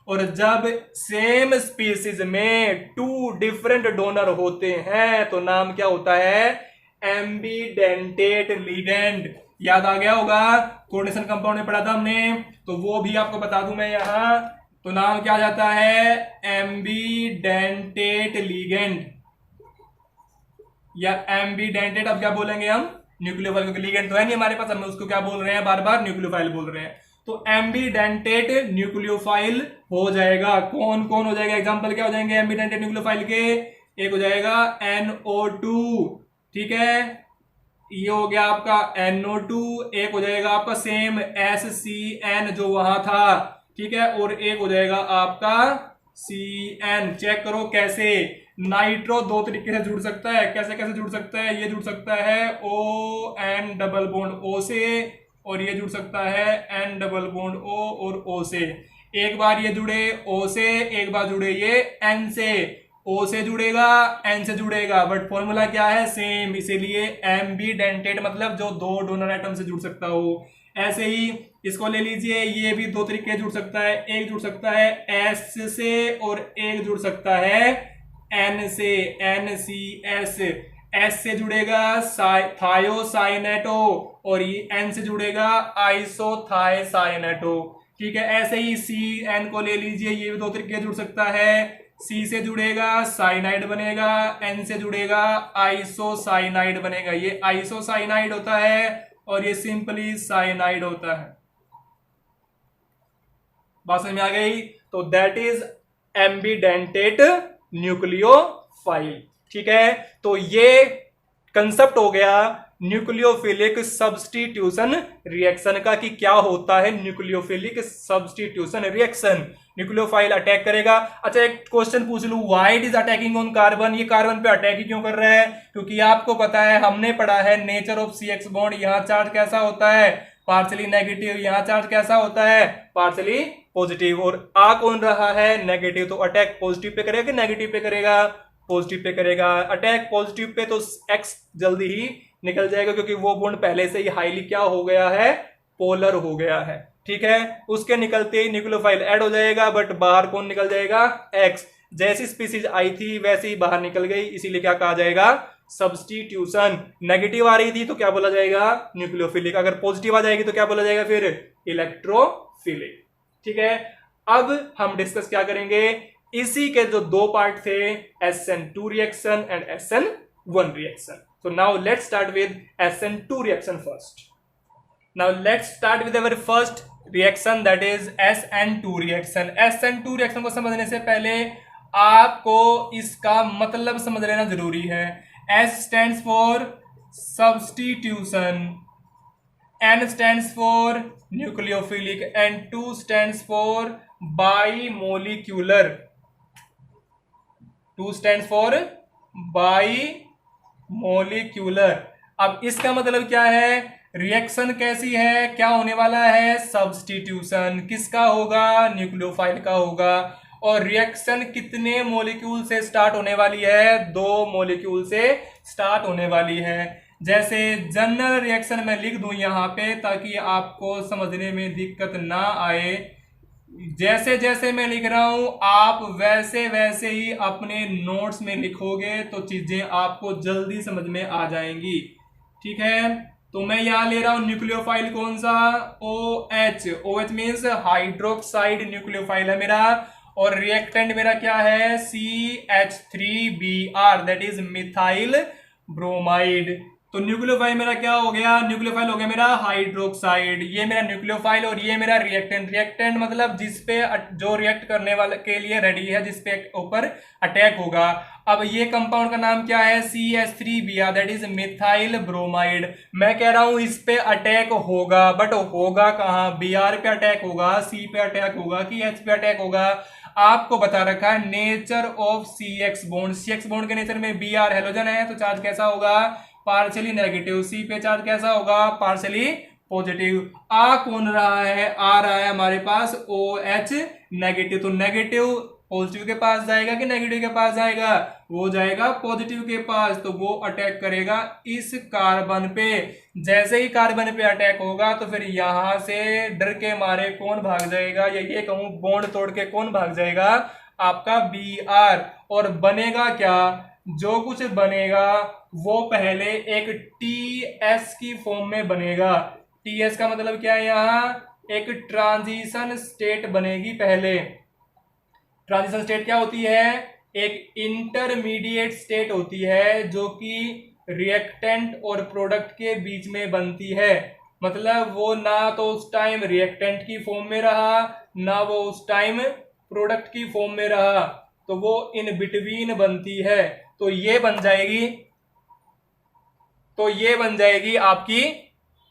और जब सेम स्पीसीज में 2 डिफरेंट डोनर होते हैं तो नाम क्या होता है, एम्बीडेंटेट लिगेंड। याद आ गया होगा, कोऑर्डिनेशन कंपाउंड में पढ़ा था हमने, तो वो भी आपको बता दूं मैं यहां, तो नाम क्या आ जाता है, एम्बीडेंटेट लिगेंड या एम्बीडेंटेट। अब क्या बोलेंगे हम, न्यूक्लियोफाइल, क्योंकि लिगेंड तो है नहीं हमारे पास, हम उसको क्या बोल रहे हैं, बार बार न्यूक्लियोफाइल बोल रहे हैं। तो एम्बीडेंटेट न्यूक्लियोफाइल हो जाएगा। कौन कौन हो जाएगा, एग्जांपल क्या हो जाएंगे एम्बीडेंटेट न्यूक्लियोफाइल के, एक हो जाएगा NO2, ठीक है, ये हो गया आपका NO2, एक हो जाएगा आपका सेम SCN जो वहां था, ठीक है, और एक हो जाएगा आपका CN। चेक करो कैसे नाइट्रो 2 तरीके से जुड़ सकता है, कैसे कैसे जुड़ सकता है, ये जुड़ सकता है ON डबल बॉन्ड O से, और ये जुड़ सकता है N डबल बॉन्ड O और O से। एक बार ये जुड़े O से, एक बार जुड़े ये N से, O से जुड़ेगा N से जुड़ेगा, बट फॉर्मूला क्या है, सेम, इसीलिए एम्बीडेंटेट मतलब जो 2 डोनर एटम से जुड़ सकता हो। ऐसे ही इसको ले लीजिए, ये भी 2 तरीके जुड़ सकता है, एक जुड़ सकता है S से और एक जुड़ सकता है N से, NCS। S से जुड़ेगा थायोसाइनेटो और ये N से जुड़ेगा आइसोथायसाइनेटो, ठीक है। ऐसे ही CN को ले लीजिए, ये भी 2 तरीके जुड़ सकता है, C से जुड़ेगा साइनाइड बनेगा, N से जुड़ेगा आइसोसाइनाइड बनेगा। ये आइसोसाइनाइड होता है और ये सिंपली साइनाइड होता है। बात समझ में आ गई, तो दैट इज एम्बीडेंटेट न्यूक्लियोफाइल, ठीक है। तो ये कंसेप्ट हो गया न्यूक्लियोफिलिक सब्स्टिट्यूशन रिएक्शन का, कि क्या होता है nucleophilic substitution reaction. Nucleophile attack करेगा। अच्छा, एक क्वेश्चन पूछ लूं, why it is attacking on carbon, ये कार्बन पे अटैक ही क्यों कर रहा है, क्योंकि आपको पता है, हमने पढ़ा है नेचर ऑफ CX बॉन्ड, यहां चार्ज कैसा होता है, पार्शली नेगेटिव, यहां चार्ज कैसा होता है, पार्शली पॉजिटिव, और आ कौन रहा है, नेगेटिव, तो अटैक पॉजिटिव पे करेगा कि नेगेटिव पे करेगा, पॉजिटिव पे करेगा। अटैक पॉजिटिव पे तो X जल्दी ही निकल जाएगा, क्योंकि वो बॉन्ड पहले से ही हाईली क्या हो गया है, पोलर हो गया है, ठीक है। उसके निकलते ही न्यूक्लियोफाइल ऐड हो जाएगा, बट बाहर कौन निकल जाएगा, X। जैसी स्पीसीज आई थी वैसे ही बाहर निकल गई, इसीलिए क्या कहा जाएगा, सब्स्टिट्यूशन। नेगेटिव आ रही थी तो क्या बोला जाएगा, न्यूक्लियोफिलिक, अगर पॉजिटिव आ जाएगी तो क्या बोला जाएगा फिर, इलेक्ट्रोफिलिक, ठीक है। अब हम डिस्कस क्या करेंगे, इसी के जो 2 पार्ट थे, SN2 reaction and SN1 reaction. So now let's start with SN2 reaction first. Now let's start with our first reaction, that is SN2 reaction. SN2 reaction को समझने से पहले आपको इसका मतलब समझ लेना जरूरी है। S stands for substitution, N stands for nucleophilic and 2 stands for bimolecular. 2 stands for bimolecular। अब इसका मतलब क्या है, रिएक्शन कैसी है, क्या होने वाला है, सब्स्टिट्यूशन। किसका होगा, न्यूक्लियोफाइल का होगा। और रिएक्शन कितने मॉलिक्यूल से स्टार्ट होने वाली है, 2 मॉलिक्यूल से स्टार्ट होने वाली है। जैसे जनरल रिएक्शन में लिख दूं यहाँ पे, ताकि आपको समझने में दिक्कत ना आए। जैसे जैसे मैं लिख रहा हूं आप वैसे वैसे ही अपने नोट्स में लिखोगे तो चीजें आपको जल्दी समझ में आ जाएंगी, ठीक है। तो मैं यहां ले रहा हूं न्यूक्लियोफाइल कौन सा, OH। OH means hydroxide nucleophile है मेरा, और रिएक्टेंट मेरा क्या है, CH3Br, that is methyl bromide. तो न्यूक्लियोफाइल मेरा क्या हो गया, न्यूक्लियोफाइल हो गया मेरा हाइड्रोक्साइड, ये मेरा न्यूक्लियोफाइल और ये मेरा रिएक्टेंट। रिएक्टेंट मतलब जिसपे जो रिएक्ट करने वाले के लिए रेडी है, जिसपे ऊपर अटैक होगा। अब ये कंपाउंड का नाम क्या है, CH3Br, that is methyl bromide. मैं कह रहा हूं इस पे अटैक होगा, बट होगा कहां, Br पे अटैक होगा, C पे अटैक होगा कि H पे अटैक होगा। आपको बता रखा है nature of CX bond, CX bond के नेचर में Br हेलोजन है तो चार्ज कैसा होगा, पार्शियली नेगेटिव। C पे चार्ज कैसा होगा, पार्शियली पॉजिटिव। आ कौन रहा है, आ रहा है हमारे पास OH नेगेटिव। तो नेगेटिव पॉजिटिव के पास जाएगा कि नेगेटिव के पास जाएगा, वो जाएगा पॉजिटिव के पास। तो वो अटैक करेगा इस कार्बन पे। जैसे ही कार्बन पे अटैक होगा तो फिर यहां से डर के मारे कौन भाग जाएगा, या ये कहूं बॉन्ड तोड़ के कौन भाग जाएगा, आपका Br। और बनेगा क्या, जो कुछ बनेगा वो पहले एक TS की फॉर्म में बनेगा। TS का मतलब क्या है, यहां एक ट्रांजिशन स्टेट बनेगी। पहले ट्रांजिशन स्टेट क्या होती है, एक इंटरमीडिएट स्टेट होती है जो कि रिएक्टेंट और प्रोडक्ट के बीच में बनती है। मतलब वो ना तो उस टाइम रिएक्टेंट की फॉर्म में रहा, ना वो उस टाइम प्रोडक्ट की फॉर्म में रहा, तो वो इन बिटवीन बनती है। तो ये बन जाएगी, आपकी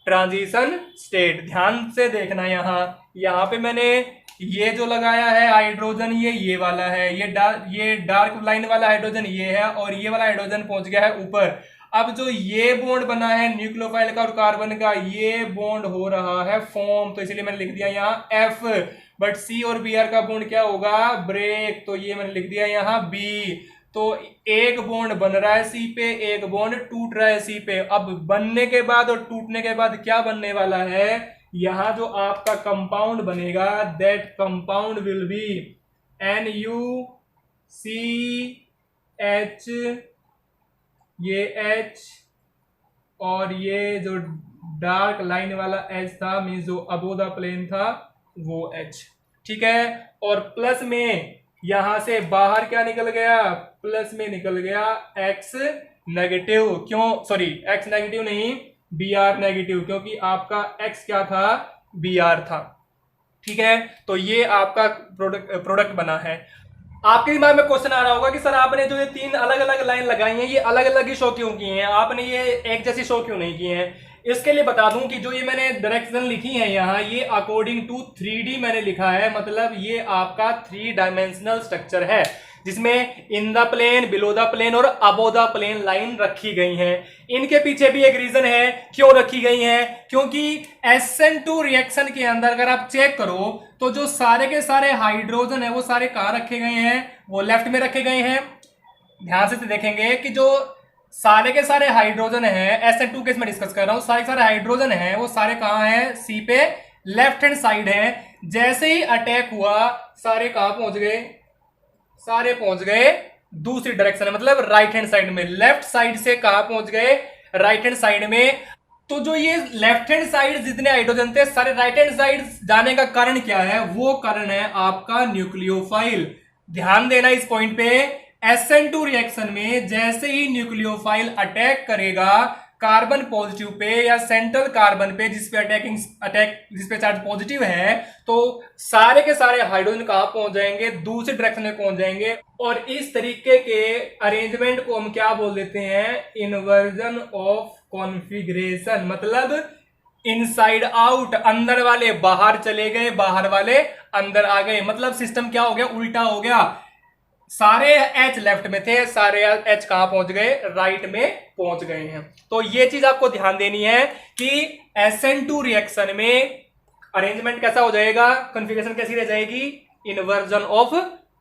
ट्रांजिशन स्टेट। ध्यान से देखना, यहां पे मैंने ये जो लगाया है हाइड्रोजन, ये वाला है, ये डार्क लाइन वाला हाइड्रोजन ये है, और ये वाला हाइड्रोजन पहुंच गया है ऊपर। अब जो ये बॉन्ड बना है न्यूक्लियोफाइल का और कार्बन का, ये बॉन्ड हो रहा है फॉर्म, तो इसलिए मैंने लिख दिया यहाँ F। बट C और Br का बॉन्ड क्या होगा, ब्रेक, तो ये मैंने लिख दिया यहाँ B। तो एक बॉन्ड बन रहा है C पे, एक बॉन्ड टूट रहा है C पे। अब बनने के बाद और टूटने के बाद क्या बनने वाला है, यहां जो आपका कंपाउंड बनेगा, that compound will be NuCH, ये H, और ये जो डार्क लाइन वाला H था, मीन्स जो अबोव द प्लेन था, वो H। ठीक है, और प्लस में यहां से बाहर क्या निकल गया, प्लस में निकल गया X नेगेटिव। क्यों, सॉरी X नेगेटिव नहीं, Br नेगेटिव, क्योंकि आपका X क्या था, Br था। ठीक है, तो ये आपका प्रोडक्ट बना है। आपके दिमाग में क्वेश्चन आ रहा होगा कि सर आपने जो ये 3 अलग अलग लाइन लगाई हैं, ये अलग अलग ही शो क्यों की हैं, आपने ये एक जैसी शो क्यों नहीं की हैं। इसके लिए बता दूं कि जो ये मैंने डायरेक्शन लिखी है यहाँ, ये अकॉर्डिंग टू 3D मैंने लिखा है। मतलब ये आपका 3 डायमेंशनल स्ट्रक्चर है, जिसमें in the plane, below the plane और अबो द प्लेन लाइन रखी गई हैं। इनके पीछे भी एक रीजन है क्यों रखी गई हैं, क्योंकि SN2 रिएक्शन के अंदर अगर आप चेक करो तो जो सारे के सारे हाइड्रोजन है वो सारे कहां रखे गए हैं, वो लेफ्ट में रखे गए हैं। ध्यान से देखेंगे कि जो सारे के सारे हाइड्रोजन है, SN2 केस में डिस्कस कर रहा हूं, सारे के सारे हाइड्रोजन है वो सारे कहां हैं, C पे लेफ्ट हैंड साइड है। जैसे ही अटैक हुआ सारे कहां पहुंच गए, सारे पहुंच गए दूसरी डायरेक्शन में, मतलब राइट हैंड साइड में। लेफ्ट साइड से कहां पहुंच गए, राइट हैंड साइड में। तो जो ये लेफ्ट हैंड साइड जितने हाइड्रोजन थे सारे राइट हैंड साइड जाने का कारण क्या है, वो कारण है आपका न्यूक्लियोफाइल। ध्यान देना इस पॉइंट पे, SN2 रिएक्शन में जैसे ही न्यूक्लियोफाइल अटैक करेगा कार्बन पॉजिटिव पे या सेंट्रल कार्बन पे जिसपे चार्ज पॉजिटिव है, तो सारे के सारे हाइड्रोजन कहां पहुंच जाएंगे, दूसरी डायरेक्शन में पहुंच जाएंगे। और इस तरीके के अरेंजमेंट को हम क्या बोल देते हैं, इन्वर्जन ऑफ कॉन्फ़िगरेशन। मतलब इनसाइड आउट, अंदर वाले बाहर चले गए, बाहर वाले अंदर आ गए। मतलब सिस्टम क्या हो गया, उल्टा हो गया। सारे H लेफ्ट में थे, सारे H कहां पहुंच गए, राइट में पहुंच गए हैं। तो ये चीज आपको ध्यान देनी है कि SN2 रिएक्शन में अरेंजमेंट कैसा हो जाएगा, कॉन्फ़िगरेशन कैसी रह जाएगी, इन्वर्जन ऑफ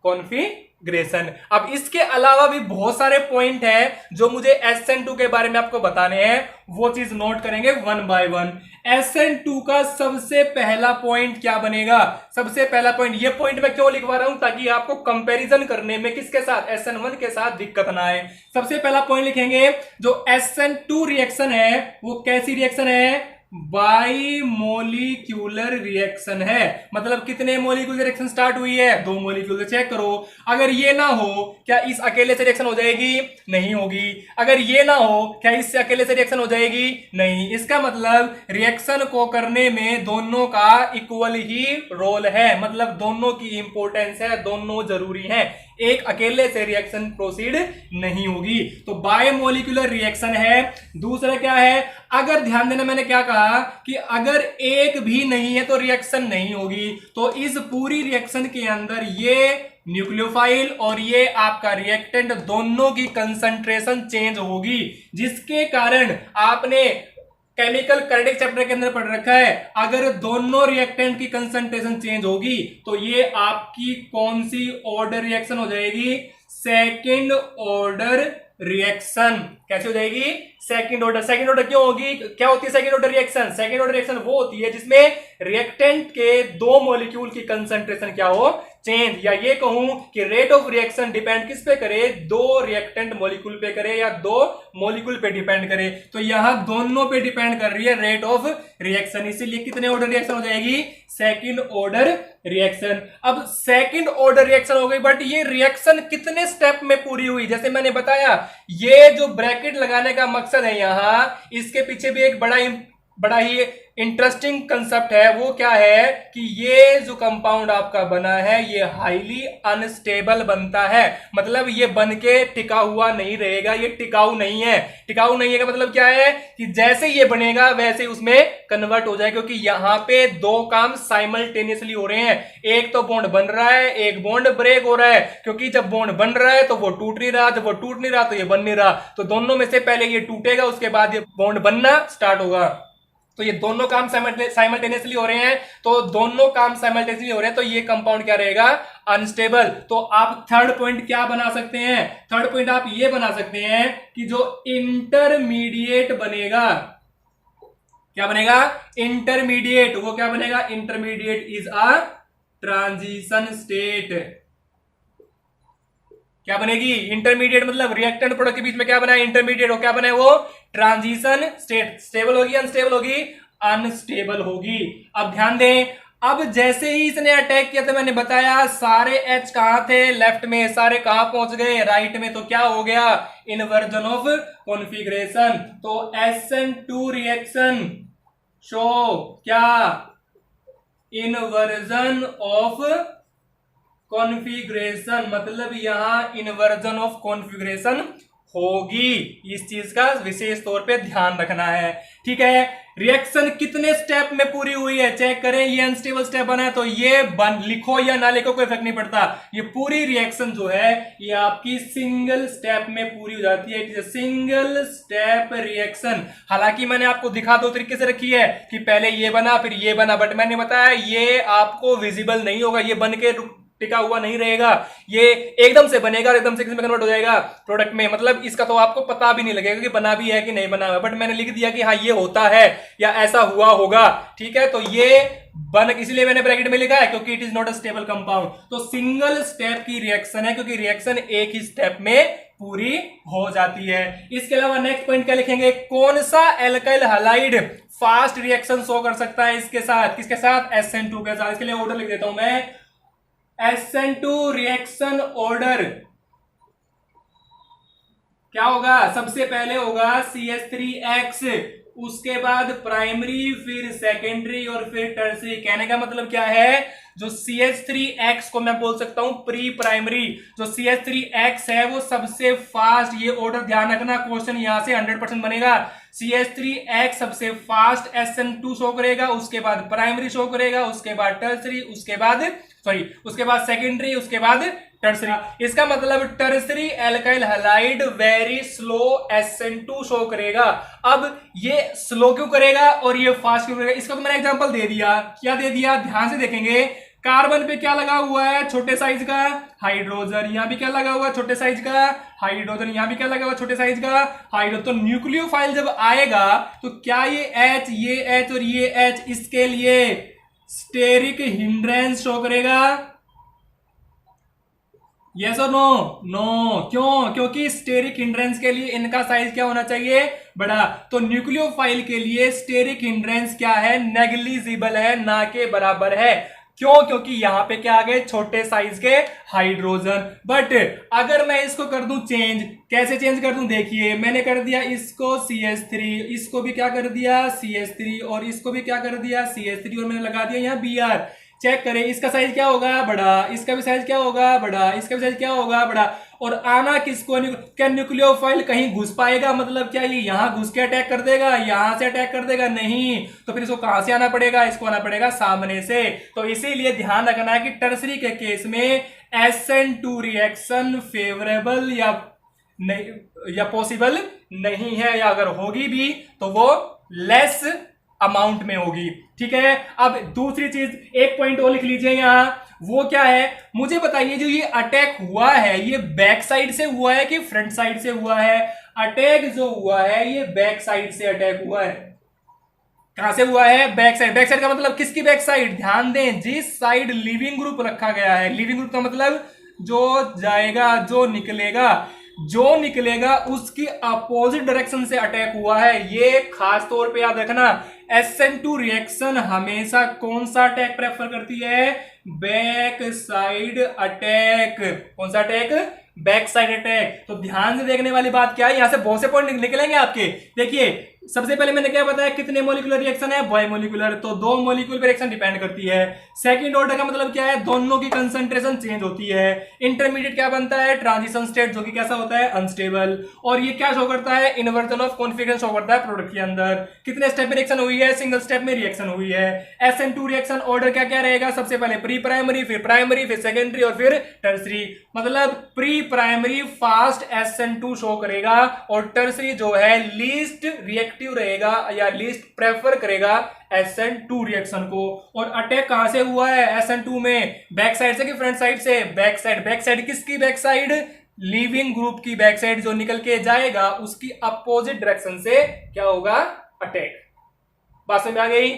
कॉन्फ़िगरेशन। अब इसके अलावा भी बहुत सारे पॉइंट है जो मुझे SN2 के बारे में आपको बताने हैं, वो चीज नोट करेंगे वन बाय वन। SN2 का सबसे पहला पॉइंट क्या बनेगा, सबसे पहला पॉइंट, ये पॉइंट मैं क्यों लिखवा रहा हूं, ताकि आपको कंपैरिजन करने में किसके साथ, SN1 के साथ दिक्कत ना आए। सबसे पहला पॉइंट लिखेंगे, जो SN2 रिएक्शन है वो कैसी रिएक्शन है, बाइमोलिक्यूलर रिएक्शन है। मतलब कितने मोलिक्यूल से रिएक्शन स्टार्ट हुई है? 2 मोलिक्यूल से। चेक करो, अगर ये ना हो क्या इस अकेले से रिएक्शन हो जाएगी? नहीं होगी। अगर ये ना हो क्या इससे अकेले से रिएक्शन हो जाएगी? नहीं। इसका मतलब रिएक्शन को करने में दोनों का इक्वल ही रोल है, मतलब दोनों की इंपॉर्टेंस है, दोनों जरूरी है। एक अकेले से रिएक्शन प्रोसीड नहीं होगी। तो बायोमोलिकुलर रिएक्शन है। दूसरा क्या है? अगर ध्यान देना, मैंने क्या कहा कि अगर एक भी नहीं है तो रिएक्शन नहीं होगी। तो इस पूरी रिएक्शन के अंदर ये न्यूक्लियोफाइल और ये आपका रिएक्टेंट दोनों की कंसंट्रेशन चेंज होगी, जिसके कारण आपने केमिकल काइनेटिक्स चैप्टर के अंदर पढ़ रखा है, अगर दोनों रिएक्टेंट की कंसंट्रेशन चेंज होगी तो ये आपकी कौन सी ऑर्डर रिएक्शन हो जाएगी? Second order reaction. कैसे हो जाएगी? Second order. सेकंड ऑर्डर क्यों होगी? क्या होती है second order reaction? Second order reaction वो होती है जिसमें रिएक्टेंट के 2 मॉलिक्यूल की कंसंट्रेशन क्या हो? चेंज। या ये कहूं कि रेट ऑफ रिएक्शन डिपेंड किस पे करे? 2 रिएक्टेंट मॉलिक्यूल पे करे या 2 मॉलिक्यूल पे डिपेंड करे। तो यहां दोनों पे डिपेंड कर रही है रेट ऑफ रिएक्शन, इसीलिए कितने ऑर्डर रिएक्शन हो जाएगी? Second order reaction. अब सेकंड ऑर्डर रिएक्शन हो गई, बट ये रिएक्शन कितने स्टेप में पूरी हुई? जैसे मैंने बताया, ये जो ब्रैकेट लगाने का मकसद है यहां, इसके पीछे भी एक बड़ा ही इंटरेस्टिंग कंसेप्ट है। वो क्या है कि ये जो कंपाउंड आपका बना है ये हाईली अनस्टेबल बनता है। मतलब ये बन के टिका हुआ नहीं रहेगा, ये टिकाऊ नहीं है। टिकाऊ नहीं है का मतलब क्या है कि जैसे ये बनेगा वैसे उसमें कन्वर्ट हो जाए, क्योंकि यहां पे 2 काम साइमल्टेनियसली हो रहे हैं। एक तो बॉन्ड बन रहा है, एक बॉन्ड ब्रेक हो रहा है। क्योंकि जब बॉन्ड बन रहा है तो वो टूट नहीं रहा, जब वो टूट नहीं रहा तो ये बन नहीं रहा। तो दोनों में से पहले ये टूटेगा, उसके बाद ये बॉन्ड बनना स्टार्ट होगा। तो ये दोनों काम साइमल्टेनियसली हो रहे हैं। तो दोनों काम साइमल्टेनियसली हो रहे हैं तो ये कंपाउंड क्या रहेगा? अनस्टेबल। तो आप थर्ड पॉइंट क्या बना सकते हैं? थर्ड पॉइंट आप ये बना सकते हैं कि जो इंटरमीडिएट बनेगा, क्या बनेगा? इंटरमीडिएट। वो क्या बनेगा? Intermediate is a transition state. क्या बनेगी? इंटरमीडिएट। मतलब रिएक्टेंट प्रोडक्ट के बीच में क्या बना है? इंटरमीडिएट। हो क्या बना है वो? Transition state. स्टेबल होगी, अनस्टेबल होगी? अनस्टेबल होगी। अब ध्यान दें, अब जैसे ही इसने अटैक किया तो मैंने बताया सारे H कहां थे? लेफ्ट में। सारे कहां पहुंच गए? राइट में। तो क्या हो गया? Inversion of configuration. तो SN2 रिएक्शन शो क्या? Inversion of configuration. मतलब यहां इन्वर्जन ऑफ कॉन्फ़िगरेशन होगी। इस चीज का विशेष तौर पे ध्यान रखना है। ठीक है। रिएक्शन कितने स्टेप में पूरी हुई है? चेक करें। ये अनस्टेबल स्टेप बना है तो ये लिखो या ना लिखो कोई फर्क नहीं पड़ता। ये पूरी रिएक्शन जो है ये आपकी सिंगल स्टेप में पूरी हो जाती है। It is single step reaction. हालांकि मैंने आपको दिखा 2 तरीके से रखी है कि पहले ये बना फिर ये बना, बट मैंने बताया ये आपको विजिबल नहीं होगा, ये बन के टिका हुआ नहीं रहेगा। ये एकदम से बनेगा और एकदम से किसी में कन्वर्ट हो जाएगा प्रोडक्ट में। मतलब इसका तो आपको पता भी नहीं लगेगा कि बना भी है कि नहीं बना हुआ, बट मैंने लिख दिया कि हाँ ये होता है या ऐसा हुआ होगा। ठीक है। तो ये बन, इसलिए मैंने ब्रैकेट में लिखा है क्योंकि it is not a stable compound. तो सिंगल स्टेप की रिएक्शन है क्योंकि रिएक्शन एक ही स्टेप में पूरी हो जाती है। इसके अलावा नेक्स्ट पॉइंट क्या लिखेंगे? कौन सा alkyl halide fast reaction show कर सकता है इसके साथ? किसके साथ? SN2 के साथ। इसके लिए ऑर्डर लिख देता हूं मैं। SN2 रिएक्शन ऑर्डर क्या होगा? सबसे पहले होगा CH3X, उसके बाद प्राइमरी, फिर सेकेंडरी और फिर टर्सरी। कहने का मतलब क्या है? जो CH3X को मैं बोल सकता हूं प्री प्राइमरी। जो CH3X है वो सबसे फास्ट, ये ऑर्डर ध्यान रखना, क्वेश्चन यहां से 100% बनेगा। CH3X सबसे फास्ट SN2 शो करेगा, उसके बाद प्राइमरी शो करेगा, उसके बाद टर्सरी, उसके बाद सेकेंडरी, उसके बाद टर्सरी। इसका मतलब tertiary alkyl halide very slow SN2 show करेगा। अब ये स्लो क्यों करेगा और ये फास्ट क्यों करेगा? इसका तो मैंने एग्जांपल दे दिया। क्या दे दिया? ध्यान से देखेंगे। कार्बन पे क्या लगा हुआ है? छोटे साइज का हाइड्रोजन। यहां भी क्या लगा हुआ है? छोटे साइज का हाइड्रोजन। यहां भी क्या लगा हुआ? छोटे साइज का हाइड्रोजन। तो न्यूक्लियोफाइल जब आएगा तो क्या ये H और ये H इसके लिए स्टेरिक हिंड्रेंस शो करेगा? यस और नो? नो। क्यों? क्योंकि स्टेरिक हिंड्रेंस के लिए इनका साइज क्या होना चाहिए? बड़ा। तो न्यूक्लियोफाइल के लिए स्टेरिक हिंड्रेंस क्या है? नेग्लिजिबल है, ना के बराबर है। क्यों? क्योंकि यहां पे क्या आ गए? छोटे साइज के हाइड्रोजन। बट अगर मैं इसको कर दूं चेंज, कैसे चेंज कर दूं? देखिए, मैंने कर दिया इसको CH3, इसको भी क्या कर दिया? CH3, और इसको भी क्या कर दिया? CH3, और मैंने लगा दिया यहाँ Br। चेक करें, इसका साइज क्या होगा? बड़ा। इसका भी साइज क्या होगा? बड़ा। इसका भी साइज क्या होगा? बड़ा। और आना किसको? क्या न्यूक्लियोफाइल कहीं घुस पाएगा? मतलब क्या ये यहां घुस के अटैक कर देगा, यहां से अटैक कर देगा? नहीं। तो फिर इसको कहां से आना पड़ेगा? इसको आना पड़ेगा सामने से। तो इसीलिए ध्यान रखना है कि टर्सरी के केस में SN2 रिएक्शन फेवरेबल या नहीं, या पॉसिबल नहीं है, या अगर होगी भी तो वो लेस अमाउंट में होगी। ठीक है। अब दूसरी चीज, एक पॉइंट और लिख लीजिए यहां, वो क्या है? मुझे बताइए, जो ये अटैक हुआ है, ये बैक साइड से हुआ है कि फ्रंट साइड से हुआ है? अटैक जो हुआ है ये बैक साइड से अटैक हुआ है। कहां से हुआ है? Back side. बैक साइड का मतलब किसकी बैक साइड? ध्यान दें, जिस साइड लिविंग ग्रुप रखा गया है, लिविंग ग्रुप का मतलब जो जाएगा, जो निकलेगा उसकी अपोजिट डायरेक्शन से अटैक हुआ है। ये खास तौर पे याद रखना, SN2 रिएक्शन हमेशा कौन सा अटैक प्रेफर करती है? Back side attack. कौन सा अटैक? Back side attack. तो ध्यान से देखने वाली बात क्या है, यहां से बहुत से पॉइंट निकलेंगे आपके। देखिए, सबसे पहले मैंने क्या बताया? कितने मोलिकुलर रिएक्शन है? बायमोलिकुलर। तो दो मोलिक्यूल पे रिएक्शन डिपेंड करती है। सेकंड ऑर्डर का मतलब क्या है? दोनों की कंसंट्रेशन चेंज होती है। इंटरमीडिएट क्या बनता है? ट्रांजिशन स्टेट, जो कि कैसा होता है? अनस्टेबल। और ये क्या शो करता है? इन्वर्जन ऑफ कॉन्फिगरेशन शो करता है प्रोडक्ट के अंदर। कितने स्टेप में रिएक्शन हुई है? सिंगल स्टेप में रिएक्शन हुई है। SN2 रिएक्शन ऑर्डर क्या क्या रहेगा? सबसे पहले प्री प्राइमरी, फिर प्राइमरी, फिर सेकेंडरी, और फिर टर्सरी। मतलब pre primary fast SN2 show करेगा, और टर्सरी जो है लीस्ट रिएक्टिव रहेगा या लीस्ट प्रेफर करेगा SN2 रिएक्शन को। और अटैक कहां से हुआ है SN2 में? बैक साइड से कि फ्रंट साइड से? Back side. बैक साइड किसकी बैक साइड? लिविंग ग्रुप की बैक साइड। जो निकल के जाएगा उसकी अपोजिट डायरेक्शन से क्या होगा? अटैक। बात समझ आ गई?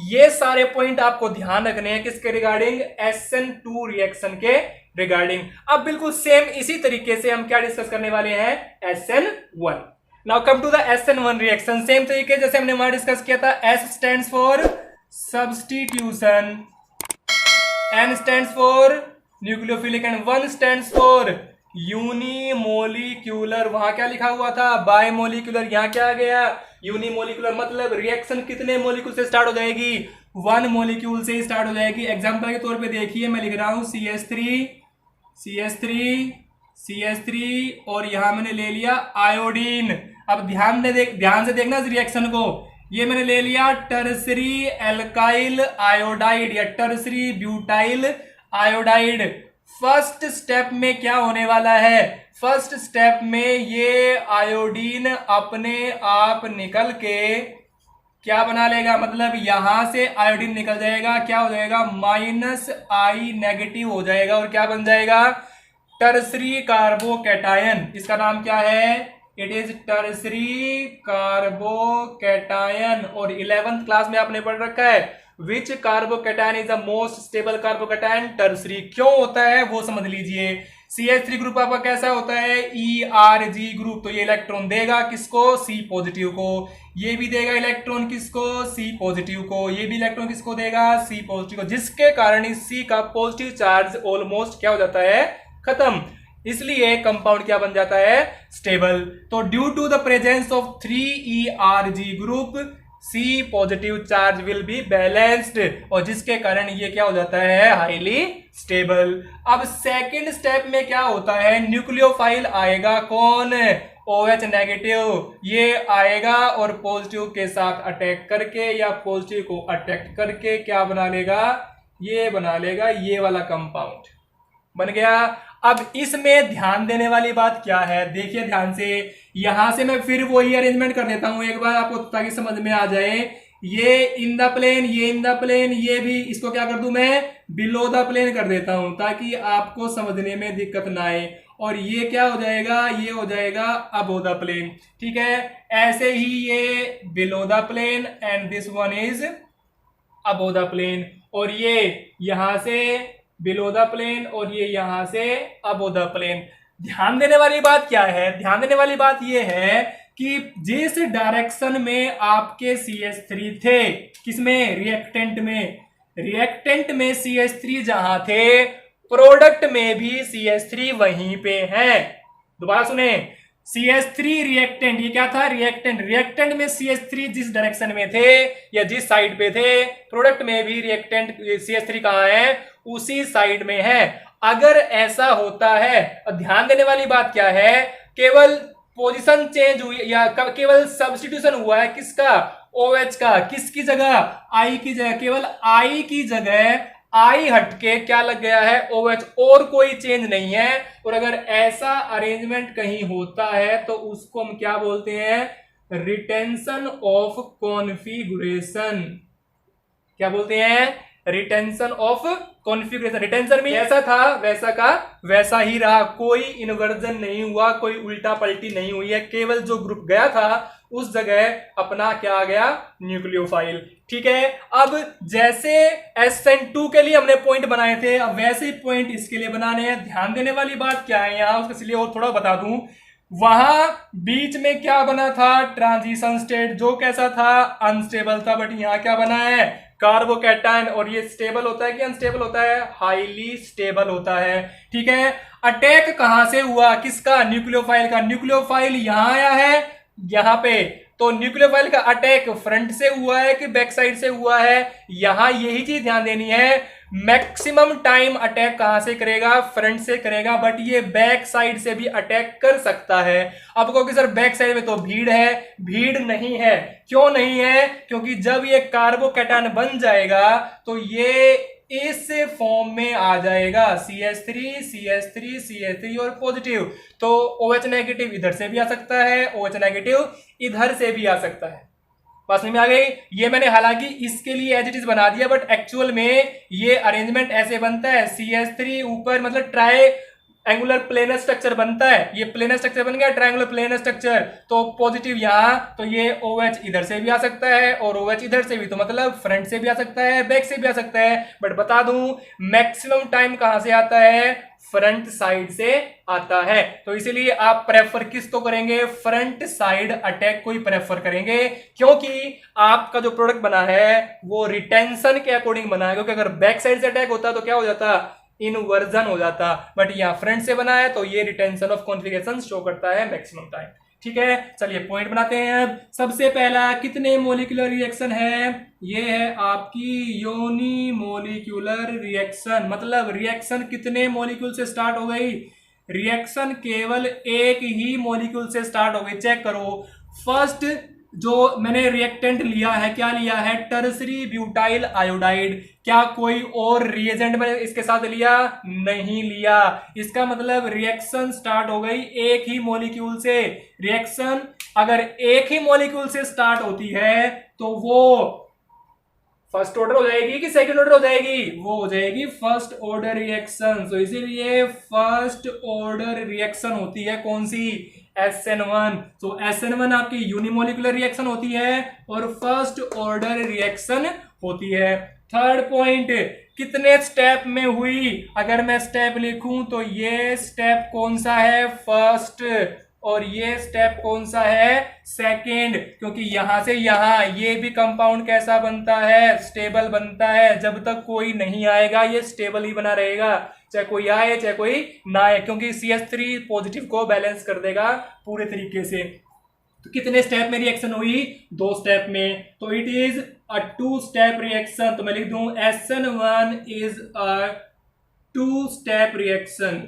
ये सारे पॉइंट आपको ध्यान रखने हैं किसके रिगार्डिंग? SN2 रिएक्शन के रिगार्डिंग। अब बिल्कुल सेम इसी तरीके से हम क्या डिस्कस करने वाले हैं? SN1। Now come to the SN1 reaction. Same तरीके जैसे हमने वहां डिस्कस किया था। S stands for substitution, N stands for nucleophilic, and 1 stands for unimolecular. वहां क्या लिखा हुआ था? बायमोलिक्यूलर। यहां क्या आ गया? यूनिमोलिक्यूलर। मतलब रिएक्शन कितने मोलिक्यूल से स्टार्ट हो जाएगी? 1 मोलिक्यूल से स्टार्ट हो जाएगी। एग्जांपल के तौर पे देखिए, मैं लिख रहा हूं CH3, और यहां मैंने ले लिया आयोडीन। अब ध्यान से देखना इस रिएक्शन को। ये मैंने ले लिया टर्सरी एल्काइल आयोडाइड या tertiary butyl iodide. First step में क्या होने वाला है? फर्स्ट स्टेप में ये आयोडीन अपने आप निकल के क्या बना लेगा? मतलब यहां से आयोडीन निकल जाएगा, क्या हो जाएगा? -I नेगेटिव हो जाएगा, और क्या बन जाएगा? Tertiary carbocation. इसका नाम क्या है? It is tertiary carbocation. और 11th क्लास में आपने पढ़ रखा है, which carbocation is the most stable carbocation? Tertiary. क्यों होता है वो समझ लीजिए। CH3 ग्रुप आपका कैसा होता है? ERG group. तो ये इलेक्ट्रॉन देगा किसको? C पॉजिटिव को। ये भी देगा इलेक्ट्रॉन किसको? C पॉजिटिव को। ये भी इलेक्ट्रॉन किसको देगा? C पॉजिटिव को। जिसके कारण इस C का पॉजिटिव चार्ज ऑलमोस्ट क्या हो जाता है? खत्म। इसलिए कंपाउंड क्या बन जाता है? स्टेबल। तो due to the presence of 3 ERG group, C positive charge will be balanced, और जिसके कारण ये क्या हो जाता है? Highly stable. अब सेकंड स्टेप में क्या होता है? न्यूक्लियोफाइल आएगा। कौन? OH negative. ये आएगा और पॉजिटिव के साथ अटैक करके या पॉजिटिव को अटैक करके क्या बना लेगा? ये बना लेगा ये वाला कंपाउंड। बन गया। अब इसमें ध्यान देने वाली बात क्या है? देखिए ध्यान से, यहां से मैं फिर वही अरेंजमेंट कर देता हूं एक बार आपको, ताकि समझ में आ जाए। ये इन द प्लेन, ये इन द प्लेन, ये भी इसको क्या कर दूं मैं? बिलो द प्लेन कर देता हूं, ताकि आपको समझने में दिक्कत ना आए। और ये क्या हो जाएगा? ये हो जाएगा अबो द प्लेन। ठीक है। ऐसे ही ये below the plane, and this one is above the plane. और ये यहां से बिलो द प्लेन और ये यहां से अबो द प्लेन। ध्यान देने वाली बात क्या है, ध्यान देने वाली बात ये है कि जिस डायरेक्शन में आपके CH3 थे, किसमें, रिएक्टेंट में, रिएक्टेंट में CH3 जहां थे, प्रोडक्ट में भी CH3 वहीं पे है। दोबारा सुने, CH3 रिएक्टेंट, ये क्या था, रिएक्टेंट, रिएक्टेंट में CH3 जिस डायरेक्शन में थे या जिस साइड पे थे, प्रोडक्ट में भी रिएक्टेंट CH3 कहां है, उसी साइड में है। अगर ऐसा होता है, ध्यान देने वाली बात क्या है, केवल पोजीशन चेंज हुई या केवल सब्स्टिट्यूशन हुआ है, किसका, OH का, किसकी जगह, I की जगह, केवल I की जगह I हटके क्या लग गया है, OH, और कोई चेंज नहीं है। और अगर ऐसा अरेंजमेंट कहीं होता है तो उसको हम क्या बोलते हैं, रिटेंशन ऑफ कॉन्फ़िगरेशन। क्या बोलते हैं, रिटेंशन ऑफ कॉन्फ़िगरेशन। रिटेंशन में ऐसा था वैसा का वैसा ही रहा, कोई इन्वर्जन नहीं हुआ, कोई उल्टा पलटी नहीं हुई है, केवल जो ग्रुप गया था उस जगह अपना क्या आ गया, न्यूक्लियोफाइल। ठीक है, अब जैसे SN2 के लिए हमने पॉइंट बनाए थे, अब वैसे ही पॉइंट इसके लिए बनाने हैं। ध्यान देने वाली बात क्या है यहां, उसके लिए और थोड़ा बता दूं, वहां बीच में क्या बना था, ट्रांजिशन स्टेट, जो कैसा था, अनस्टेबल था, बट यहां क्या बना है, कार्बोकैटायन। और ये स्टेबल होता है कि अनस्टेबल होता है, हाईली स्टेबल होता है। ठीक है, अटैक कहां से हुआ, किसका, न्यूक्लियोफाइल का। न्यूक्लियोफाइल यहां आया है, यहां पे, तो न्यूक्लियोफाइल का अटैक फ्रंट से हुआ है कि बैक साइड से हुआ है, यहां यही चीज ध्यान देनी है। मैक्सिमम टाइम अटैक कहां से करेगा, फ्रंट से करेगा, बट ये बैक साइड से भी अटैक कर सकता है। अब कहोगे सर बैक साइड में तो भीड़ है, भीड़ नहीं है। क्यों नहीं है, क्योंकि जब ये कार्बोकैटायन बन जाएगा तो ये इस फॉर्म में आ जाएगा, CH3 CH3 CH3 और पॉजिटिव, तो OH नेगेटिव इधर से भी आ सकता है, OH नेगेटिव इधर से भी आ सकता है। बात समझ में आ गई। ये मैंने हालांकि इसके लिए एज इट इज बना दिया, बट एक्चुअल में ये अरेंजमेंट ऐसे बनता है, CH3 ऊपर मतलब ट्राई एंगुलर प्लेनर स्ट्रक्चर बनता है, ये प्लेनर स्ट्रक्चर बन गया, ट्रायंगुलर प्लेनर स्ट्रक्चर, तो पॉजिटिव यहां, तो ये OH इधर से भी आ सकता है और OH इधर से भी, तो मतलब फ्रंट से भी आ सकता है, बैक से भी आ सकता है, बट बता दूं मैक्सिमम टाइम कहां से आता है, फ्रंट साइड से आता है। तो इसीलिए आप प्रेफर किस को करेंगे, फ्रंट साइड अटैक को ही प्रेफर करेंगे, क्योंकि आपका जो प्रोडक्ट बना है वो रिटेंशन के अकॉर्डिंग बना है। क्योंकि अगर बैक साइड से अटैक होता तो क्या हो जाता, इनवर्जन हो जाता, बट यहाँ फ्रंट से बना है तो ये रिटेंशन ऑफ कॉन्फ़िगरेशन शो करता है मैक्सिमम टाइम। ठीक है, चलिए पॉइंट बनाते हैं। अब सबसे पहला कितने मोलिकुलर रिएक्शन है, ये है आपकी यूनी मोलिकुलर रिएक्शन, मतलब रिएक्शन कितने मॉलिक्यूल से स्टार्ट हो गई, रिएक्शन केवल एक ही मॉलिक्यूल से स्टार्ट हो गई। चेक करो, फर्स्ट जो मैंने रिएक्टेंट लिया है, क्या लिया है, टर्सरी ब्यूटाइल आयोडाइड, क्या कोई और रिएजेंट मैंने इसके साथ लिया, नहीं लिया। इसका मतलब रिएक्शन स्टार्ट हो गई एक ही मॉलिक्यूल से। रिएक्शन अगर एक ही मॉलिक्यूल से स्टार्ट होती है तो वो फर्स्ट ऑर्डर हो जाएगी कि सेकंड ऑर्डर हो जाएगी, वो हो जाएगी फर्स्ट ऑर्डर रिएक्शन। तो इसीलिए फर्स्ट ऑर्डर रिएक्शन होती है कौन सी, SN1। तो SN1 आपकी यूनिमोलिकुलर रिएक्शन होती है और फर्स्ट ऑर्डर रिएक्शन होती है। थर्ड पॉइंट, कितने स्टेप में हुई, अगर मैं स्टेप लिखूं तो ये स्टेप कौन सा है, फर्स्ट, और ये स्टेप कौन सा है, सेकेंड। क्योंकि यहां से यहां ये भी कंपाउंड कैसा बनता है, स्टेबल बनता है। जब तक कोई नहीं आएगा ये स्टेबल ही बना रहेगा, चाहे कोई आए चाहे कोई ना आए, क्योंकि CH3 पॉजिटिव को बैलेंस कर देगा पूरे तरीके से। तो कितने स्टेप में रिएक्शन हुई, 2 स्टेप में, तो it is a 2 step reaction. तो मैं लिख दूं SN1 is a 2 step reaction.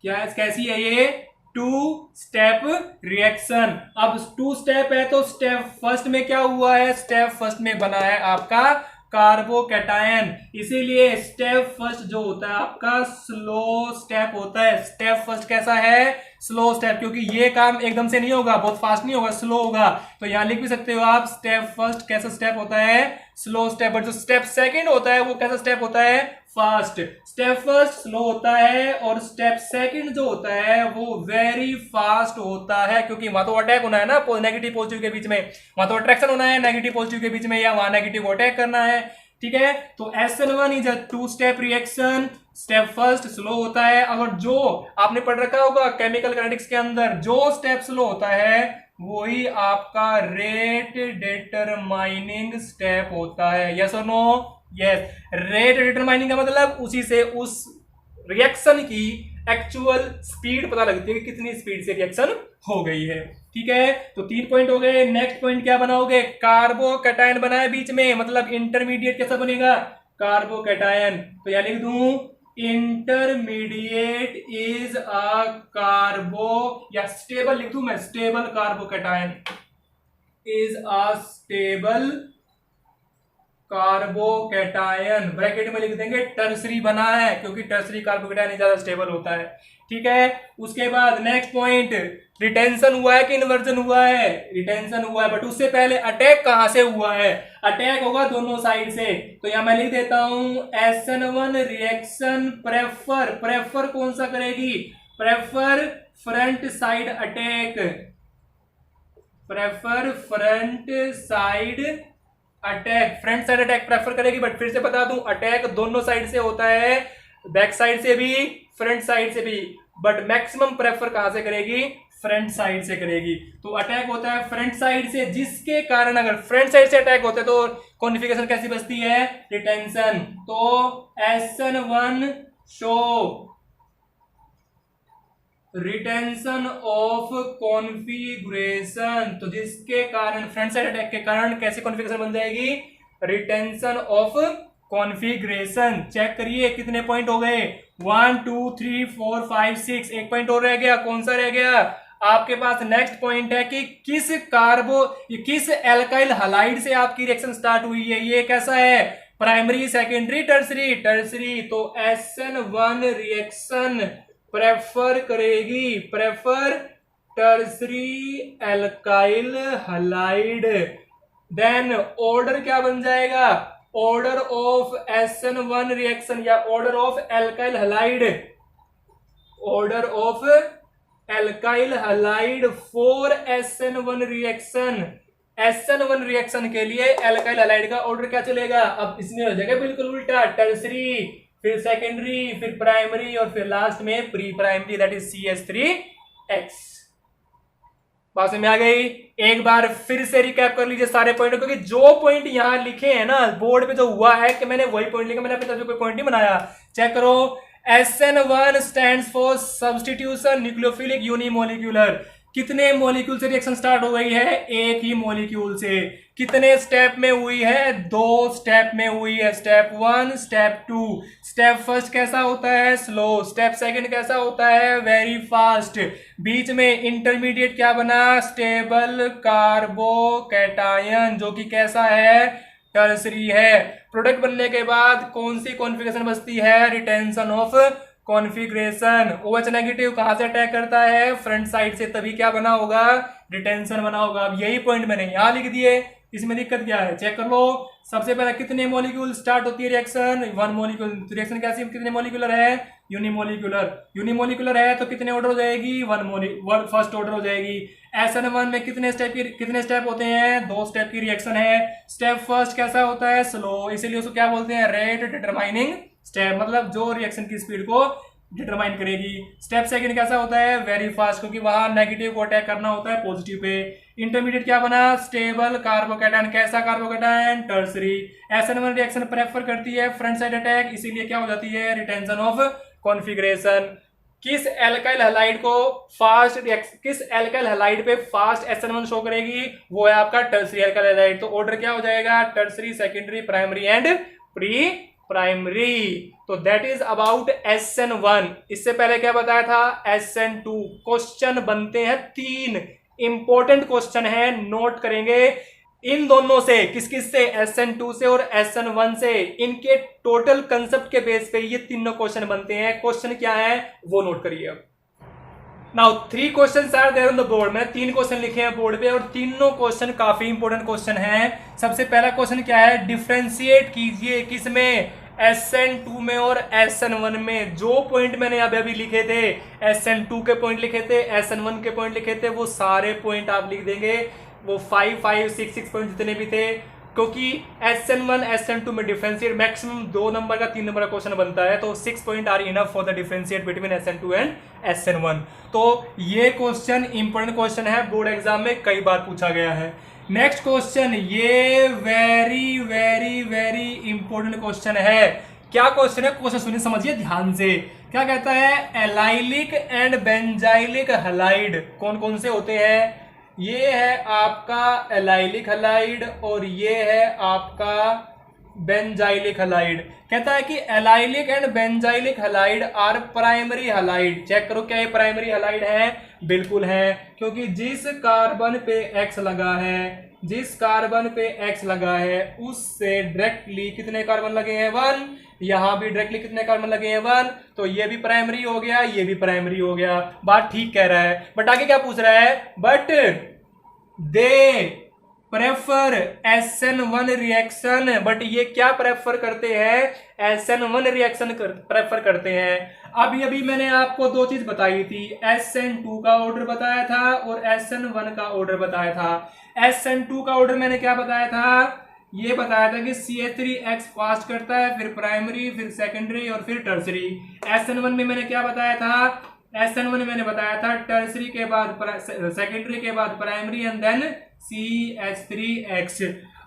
क्या कैसी है ये, 2 स्टेप रिएक्शन। अब 2 स्टेप है तो स्टेप फर्स्ट में क्या हुआ है, स्टेप फर्स्ट में बना है आपका कार्बोकैटायन, इसीलिए स्टेप फर्स्ट जो होता है आपका स्लो स्टेप होता है। स्टेप फर्स्ट कैसा है, स्लो स्टेप, क्योंकि ये काम एकदम से नहीं होगा, बहुत फास्ट नहीं होगा, स्लो होगा। तो यहां लिख भी सकते हो आप, स्टेप फर्स्ट कैसा स्टेप होता है, स्लो स्टेप। बट जो स्टेप सेकंड होता है वो कैसा स्टेप होता है, फास्ट। स्टेप फर्स्ट स्लो होता है और स्टेप सेकंड जो होता है वो वेरी फास्ट होता है, क्योंकि वहां तो अटैक होना है ना नेगेटिव पॉजिटिव के बीच में, वहां तो अट्रैक्शन होना है नेगेटिव पॉजिटिव के बीच में, या वहां नेगेटिव अटैक करना है। ठीक है। तो SN1 is a 2 step reaction. Step first slow होता है, और जो आपने पढ़ रखा होगा केमिकल काइनेटिक्स के अंदर, जो स्टेप स्लो होता है वही आपका रेट डिटरमाइनिंग स्टेप होता है। यस और नो? यस। रेट डिटरमाइनिंग का मतलब उसी से उस रिएक्शन की एक्चुअल स्पीड पता लगती है कि कितनी स्पीड से रिएक्शन हो गई है। ठीक है, तो 3 पॉइंट हो गए। नेक्स्ट पॉइंट क्या बनाओगे? कार्बोकैटायन बनाए बीच में, मतलब इंटरमीडिएट कैसा बनेगा? कार्बोकैटायन। तो यहां लिख दूं इंटरमीडिएट इज अ कार्बो, या स्टेबल लिख दूं मैं, stable carbocation is a stable carbocation. Bracket में लिख देंगे टर्सरी बना है, क्योंकि टर्सरी कार्बोकैटायन ज्यादा स्टेबल होता है। ठीक है, उसके बाद नेक्स्ट पॉइंट, रिटेंशन हुआ है कि इन्वर्जन हुआ है? रिटेंशन हुआ है, बट उससे पहले अटैक कहां से हुआ है? अटैक होगा दोनों साइड से। तो यहां मैं लिख देता हूं SN1 रिएक्शन प्रेफर कौन सा करेगी? Prefer front side attack, prefer front side attack, front side attack prefer करेगी। बट फिर से बता दूं, अटैक दोनों साइड से होता है, बैक साइड से भी फ्रंट साइड से भी, बट मैक्सिमम प्रेफर कहां से करेगी? फ्रंट साइड से करेगी। तो अटैक होता है फ्रंट साइड से, जिसके कारण अगर फ्रंट साइड से अटैक होता है तो कॉन्फिगरेशन कैसी बचती है? रिटेंशन। तो SN1 show retention of configuration, तो जिसके कारण फ्रंट साइड अटैक के कारण कैसे कॉन्फिगरेशन बन जाएगी? Retention of configuration. चेक करिए कितने पॉइंट हो गए? 1 2 3 4 5 6, एक पॉइंट और रह गया। कौन सा रह गया आपके पास? नेक्स्ट पॉइंट है कि किस एल्काइल हैलाइड से आपकी रिएक्शन स्टार्ट हुई है। ये कैसा है? Primary, secondary, tertiary? टर्सरी। तो SN1 रिएक्शन प्रेफर करेगी, prefer tertiary alkyl halide. Then order क्या बन जाएगा? ऑर्डर ऑफ SN1 रिएक्शन या order of alkyl halide, order of alkyl halide for SN1 reaction. SN1 reaction के लिए एल्काइल हैलाइड का order क्या चलेगा? अब इसमें हो जाएगा बिल्कुल उल्टा, टर्सरी, फिर सेकेंडरी, फिर प्राइमरी, और फिर लास्ट में pre primary, that is CH3X। बात में आ गई? एक बार फिर से रिकैप कर लीजिए सारे पॉइंट, क्योंकि जो पॉइंट यहां लिखे हैं ना बोर्ड पे, जो हुआ है कि मैंने वही पॉइंट लिखा, मैंने अपनी तरफ से कोई पॉइंट नहीं बनाया। चेक करो, SN1 stands for substitution nucleophilic unimolecular. कितने मॉलिक्यूल से रिएक्शन स्टार्ट हो गई है? एक ही मॉलिक्यूल से। कितने स्टेप में हुई है? 2 स्टेप में हुई है, स्टेप 1, स्टेप 2। स्टेप फर्स्ट कैसा होता है? स्लो। स्टेप सेकंड कैसा होता है? Very fast. बीच में इंटरमीडिएट क्या बना? स्टेबल कार्बोकैटायन, जो कि कैसा है? टर्सरी है। प्रोडक्ट बनने के बाद कौन सी कॉन्फिगरेशन बचती है? Retention of configuration. OH negative कहां से अटैक करता है? फ्रंट साइड से, तभी क्या बना होगा? रिटेंशन बना होगा। अब यही पॉइंट मैंने यहां लिख दिए, इसमें दिक्कत क्या है? चेक कर लो। सबसे पहले कितने मॉलिक्यूल स्टार्ट होती है रिएक्शन? 1 मॉलिक्यूल। रिएक्शन कैसी, कितने मॉलिक्यूलर है? यूनिमोलिक्यूलर। यूनिमोलिक्यूलर है तो कितने ऑर्डर हो जाएगी? 1 फर्स्ट ऑर्डर हो जाएगी। SN1 में कितने स्टेप होते हैं? 2 स्टेप की रिएक्शन है। स्टेप फर्स्ट कैसा होता है? स्लो, इसीलिए उसको क्या बोलते हैं? रेट डिटरमाइनिंग स्टेप, मतलब जो रिएक्शन की स्पीड को डिटरमाइन करेगी। स्टेप सेकंड कैसा होता है? वेरी फास्ट, क्योंकि वहां नेगेटिव को अटैक करना होता है पॉजिटिव पे। इंटरमीडिएट क्या बना? Stable carbocation. कैसा carbocation? Tertiary. SN1 reaction prefer करती है फ्रंट साइड अटैक, इसीलिए क्या हो जाती है? Retention of configuration. किस एल्काइल हैलाइड पे फास्ट SN1 शो करेगी? वो है आपका टर्सरी एल्काइल हैलाइड। तो ऑर्डर क्या हो जाएगा? Tertiary, secondary, primary and pre primary. तो दैट इज अबाउट SN1। इससे पहले क्या बताया था? SN2। क्वेश्चन बनते हैं 3 इंपॉर्टेंट क्वेश्चन है, नोट करेंगे इन दोनों से। किस किस से? SN2 से और SN1 से। इनके टोटल कंसेप्ट के बेस पे ये तीनों क्वेश्चन बनते हैं। क्वेश्चन क्या है वो नोट करिए। अब now 3 questions are there on the board. मैंने 3 क्वेश्चन लिखे हैं बोर्ड पे, और तीनों क्वेश्चन काफी इंपॉर्टेंट क्वेश्चन हैं। सबसे पहला क्वेश्चन क्या है? डिफरेंशिएट कीजिए किसमें? SN2 में और SN1 में। जो पॉइंट मैंने अभी लिखे थे, SN2 के पॉइंट लिखे थे, SN1 के पॉइंट लिखे थे, वो सारे पॉइंट आप लिख देंगे। वो 5 5 6 6 पॉइंट जितने भी थे क्योंकि SN1 SN2 में डिफरेंशिएट मैक्सिमम 2 नंबर का 3 नंबर का क्वेश्चन बनता है, तो 6 point are enough for the differentiate between SN2 and SN1। तो ये क्वेश्चन इंपॉर्टेंट क्वेश्चन है, बोर्ड एग्जाम में कई बार पूछा गया है। नेक्स्ट क्वेश्चन, ये very very very important question है। क्या क्वेश्चन है, क्वेश्चन सुनिए समझिए ध्यान से। क्या कहता है, एलाइलिक एंड बेंजाइलिक हैलाइड कौन कौन से होते हैं? ये है आपका एलाइलिक हैलाइड और ये है आपका बेंजाइलिक हैलाइड। कहता है कि allylic and benzylic halide are primary halide. Check करो क्या ये प्राइमरी हैलाइड है? बिल्कुल है, क्योंकि जिस कार्बन पे X लगा है, जिस कार्बन पे X लगा है उससे डायरेक्टली कितने कार्बन लगे हैं? 1। यहां भी डायरेक्टली कितने कार्बन लगे हैं? 1। तो ये भी प्राइमरी हो गया, ये भी प्राइमरी हो गया। बात ठीक कह रहा है, बट आगे क्या पूछ रहा है? But they prefer SN1 reaction. But ये क्या प्रेफर करते हैं? SN1 रिएक्शन प्रेफर करते हैं। अभी अभी मैंने आपको 2 चीज बताई थी, SN2 का ऑर्डर बताया था और SN1 का ऑर्डर बताया था। SN2 का ऑर्डर मैंने क्या बताया था? ये बताया था कि CH3X फास्ट करता है, फिर प्राइमरी, फिर सेकेंडरी और फिर टर्सरी। SN1 में मैंने क्या बताया था? SN1 में मैंने बताया था टर्सरी के बाद सेकेंडरी के बाद प्राइमरी एंड देन CH3X।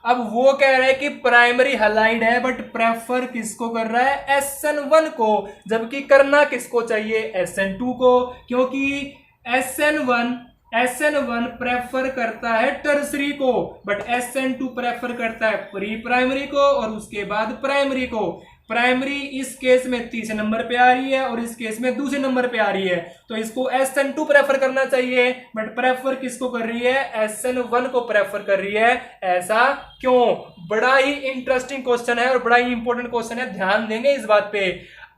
अब वो कह रहा है कि प्राइमरी हैलाइड है बट प्रेफर किसको कर रहा है? SN1 को, जबकि करना किसको चाहिए? SN2 को, क्योंकि SN1 प्रेफर करता है टर्सरी को, बट SN2 प्रेफर करता है प्री प्राइमरी को और उसके बाद प्राइमरी को। प्राइमरी इस केस में तीसरे नंबर पे आ रही है और इस केस में दूसरे नंबर पे आ रही है, तो इसको SN2 प्रेफर करना चाहिए, बट प्रेफर किसको कर रही है? SN1 को प्रेफर कर रही है। ऐसा क्यों? बड़ा ही इंटरेस्टिंग क्वेश्चन है और बड़ा ही इंपॉर्टेंट क्वेश्चन है, ध्यान देंगे इस बात पे।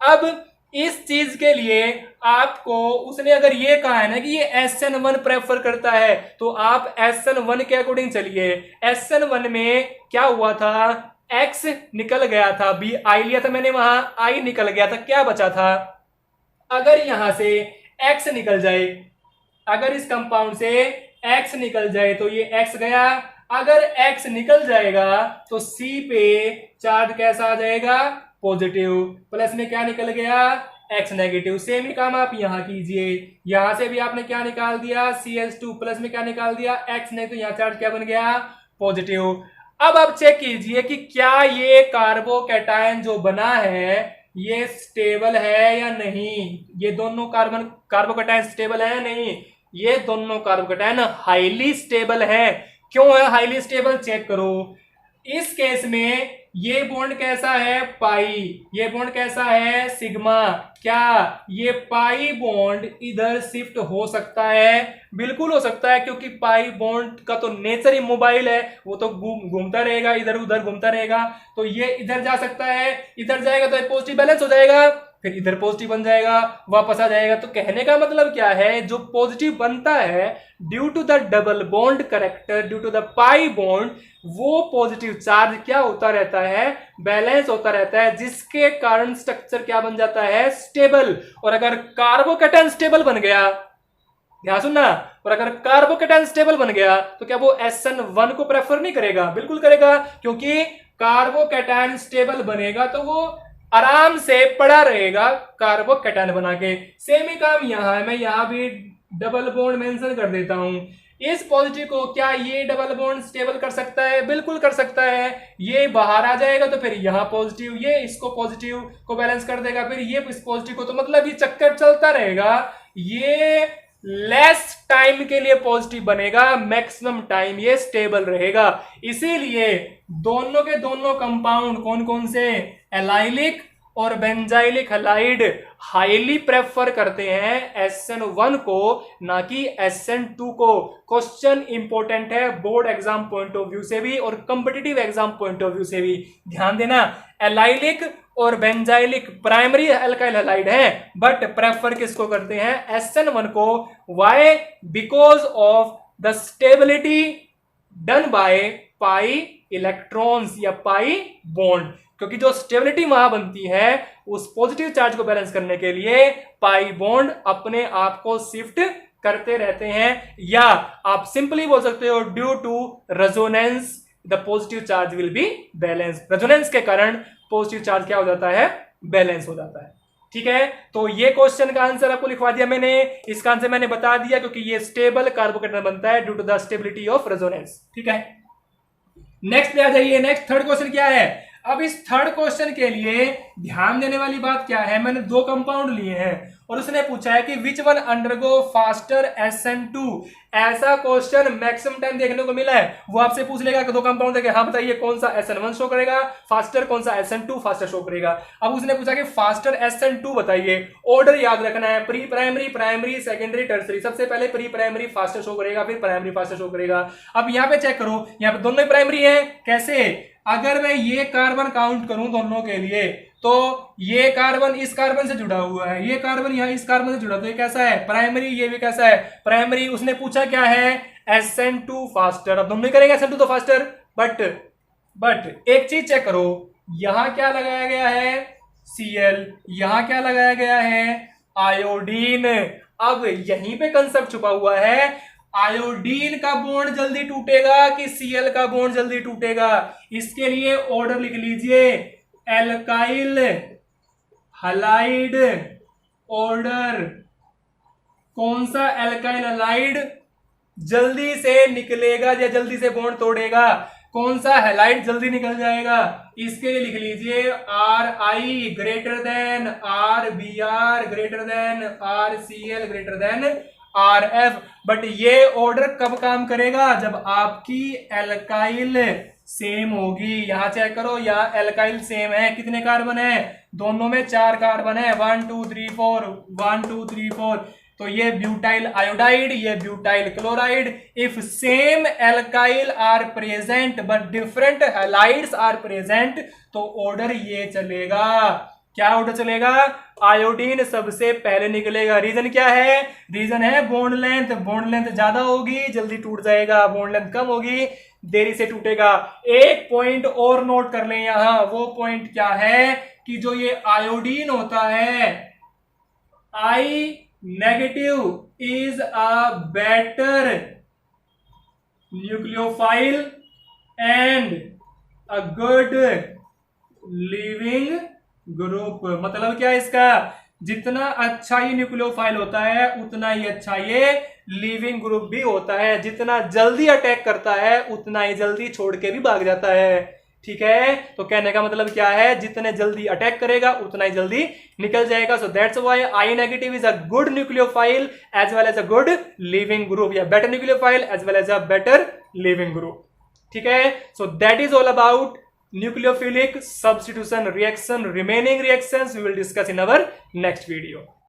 अब इस चीज के लिए आपको उसने अगर ये कहा है ना कि ये SN1 प्रेफर करता है, तो आप SN1 के अकॉर्डिंग चलिए। SN1 में क्या हुआ था? X निकल गया था, B I लिया था मैंने, वहां I निकल गया था, क्या बचा था? अगर यहां से X निकल जाए, अगर इस कंपाउंड से X निकल जाए तो ये X गया। अगर X निकल जाएगा तो C पे चार्ज कैसा आ जाएगा? पॉजिटिव। प्लस में क्या निकल गया? X negative. सेम ही काम आप यहां कीजिए, यहां से भी आपने क्या निकाल दिया? CH2 प्लस में क्या निकाल दिया? X negative. यहां चार्ज क्या बन गया? पॉजिटिव। अब आप चेक कीजिए कि क्या ये कार्बोकैटायन जो बना है ये स्टेबल है या नहीं। ये दोनों कार्बोकैटायन स्टेबल है या नहीं? ये दोनों कार्बोकैटायन हाईली स्टेबल है। क्यों है हाईली स्टेबल? चेक करो। इस केस में ये बॉन्ड कैसा है? पाई। ये बॉन्ड कैसा है? सिग्मा। क्या ये पाई बॉन्ड इधर शिफ्ट हो सकता है? बिल्कुल हो सकता है, क्योंकि पाई बॉन्ड का तो नेचर ही मोबाइल है, वो तो घूमता रहेगा, इधर उधर घूमता रहेगा। तो ये इधर जा सकता है, इधर जाएगा तो पॉजिटिव बैलेंस हो जाएगा, फिर इधर पॉजिटिव बन जाएगा, वापस आ जाएगा। तो कहने का मतलब क्या है? जो पॉजिटिव बनता है due to the double bond character, due to the pi bond, वो पॉजिटिव चार्ज क्या होता रहता है? बैलेंस होता रहता है, जिसके कारण स्ट्रक्चर क्या बन जाता है? स्टेबल। और अगर कार्बोकैटायन स्टेबल बन गया, ध्यान सुनना, और अगर कार्बोकैटायन स्टेबल बन गया तो क्या वो SN1 को प्रेफर नहीं करेगा? बिल्कुल करेगा, क्योंकि कार्बोकैटायन स्टेबल बनेगा तो वो आराम से पड़ा रहेगा कार्बोकैटायन बना के। सेम ही काम यहां है, मैं यहां भी डबल बॉन्ड मेंशन कर देता हूं। इस पॉजिटिव को क्या ये डबल बॉन्ड स्टेबल कर सकता है? बिल्कुल कर सकता है। ये बाहर आ जाएगा तो फिर यहां पॉजिटिव, ये इसको पॉजिटिव को बैलेंस कर देगा, फिर ये इस पॉजिटिव को, तो मतलब ये चक्कर चलता रहेगा। ये लेस टाइम के लिए पॉजिटिव बनेगा, मैक्सिमम टाइम ये स्टेबल रहेगा। इसीलिए दोनों के दोनों कंपाउंड कौन कौन से? एलाइलिक और बेंजाइलिक हैलाइड हाईली प्रेफर करते हैं SN1 को, ना कि SN2 को। क्वेश्चन इंपॉर्टेंट है board exam point of view से भी और competitive exam point of view से भी। ध्यान देना, एलाइलिक और बेंजाइलिक प्राइमरी अल्काइल हैलाइड है, बट प्रेफर किसको करते हैं? SN1 को। Why? Because of the stability done by pi electrons या पाई बॉन्ड, क्योंकि जो स्टेबिलिटी वहां बनती है उस पॉजिटिव चार्ज को बैलेंस करने के लिए पाई बॉन्ड अपने आप को शिफ्ट करते रहते हैं, या आप सिंपली बोल सकते हो due to resonance the positive charge will be balance. Resonance के कारण पॉजिटिव चार्ज क्या हो जाता है, बैलेंस हो जाता है। ठीक है, तो ये क्वेश्चन का आंसर आपको लिखवा दिया मैंने, इसका आंसर मैंने बता दिया क्योंकि ये स्टेबल कार्बोकेटन बनता है due to the stability of resonance. ठीक है, नेक्स्ट पे आ जाइए। नेक्स्ट थर्ड क्वेश्चन क्या है। अब इस थर्ड क्वेश्चन के लिए ध्यान देने वाली बात क्या है, मैंने दो कंपाउंड लिए हैं और उसने पूछा है कि which one undergo faster SN2। ऐसा क्वेश्चन मैक्सिमम टाइम देखने को मिला है। वो आपसे पूछ लेगा कि दो कंपाउंड देखे, हाँ बताइए कौन सा SN1 शो करेगा फास्टर, कौन सा SN2 फास्टर शो करेगा। अब उसने पूछा कि फास्टर SN2 बताइए। ऑर्डर याद रखना है, pre primary, primary, secondary, tertiary. सबसे पहले प्री प्राइमरी फास्टर शो करेगा, फिर प्राइमरी फास्टर शो करेगा। अब यहाँ पे चेक करो, यहाँ पे दोनों ही प्राइमरी है। कैसे, अगर मैं ये कार्बन काउंट करूं दोनों के लिए तो ये कार्बन इस कार्बन से जुड़ा हुआ है, ये कार्बन यहाँ इस कार्बन से जुड़ा, तो ये कैसा है, प्राइमरी। ये भी कैसा है, प्राइमरी। उसने पूछा क्या है, SN2 फास्टर। अब दोनों ही करेंगे SN2 तो फास्टर, बट एक चीज चेक करो, यहां क्या लगाया गया है, Cl, यहां क्या लगाया गया है, आयोडीन। अब यहीं पे कंसेप्ट छुपा हुआ है, आयोडीन का बॉन्ड जल्दी टूटेगा कि Cl का बॉन्ड जल्दी टूटेगा। इसके लिए ऑर्डर लिख लीजिए, एल्काइल हलाइड ऑर्डर। कौन सा एल्काइल हलाइड जल्दी से निकलेगा या जल्दी से बॉन्ड तोड़ेगा, कौन सा हैलाइड जल्दी निकल जाएगा। इसके लिए लिख लीजिए Ri greater than RBr greater than RCl greater than RF। But ये ऑर्डर कब काम करेगा, जब आपकी एल्काइल सेम होगी। यहां चेक करो, यहाँ एल्काइल सेम है, कितने कार्बन है, दोनों में 4 कार्बन है, 1 2 3 4, 1 2 3 4। तो ये ब्यूटाइल आयोडाइड, ये butyl chloride. If same alkyl are present but different halides are present, तो ऑर्डर ये चलेगा। क्या ऑर्डर चलेगा, आयोडीन सबसे पहले निकलेगा। रीजन क्या है, रीजन है बॉन्ड लेंथ। बॉन्ड लेंथ ज्यादा होगी जल्दी टूट जाएगा, बॉन्ड लेंथ कम होगी देरी से टूटेगा। एक पॉइंट और नोट कर लें यहां, वो पॉइंट क्या है कि जो ये आयोडीन होता है, I negative is a better nucleophile and a good leaving group. मतलब क्या है इसका, जितना अच्छा ये न्यूक्लियोफाइल होता है उतना ही अच्छा ये लिविंग ग्रुप भी होता है। जितना जल्दी अटैक करता है उतना ही जल्दी छोड़ के भी भाग जाता है। ठीक है, तो कहने का मतलब क्या है, जितने जल्दी अटैक करेगा उतना ही जल्दी निकल जाएगा। So that's why I negative is a good nucleophile as well as a good leaving group, या better nucleophile as well as a better leaving group. ठीक है, so that is all about nucleophilic substitution reaction. Remaining reactions we will discuss in our next video.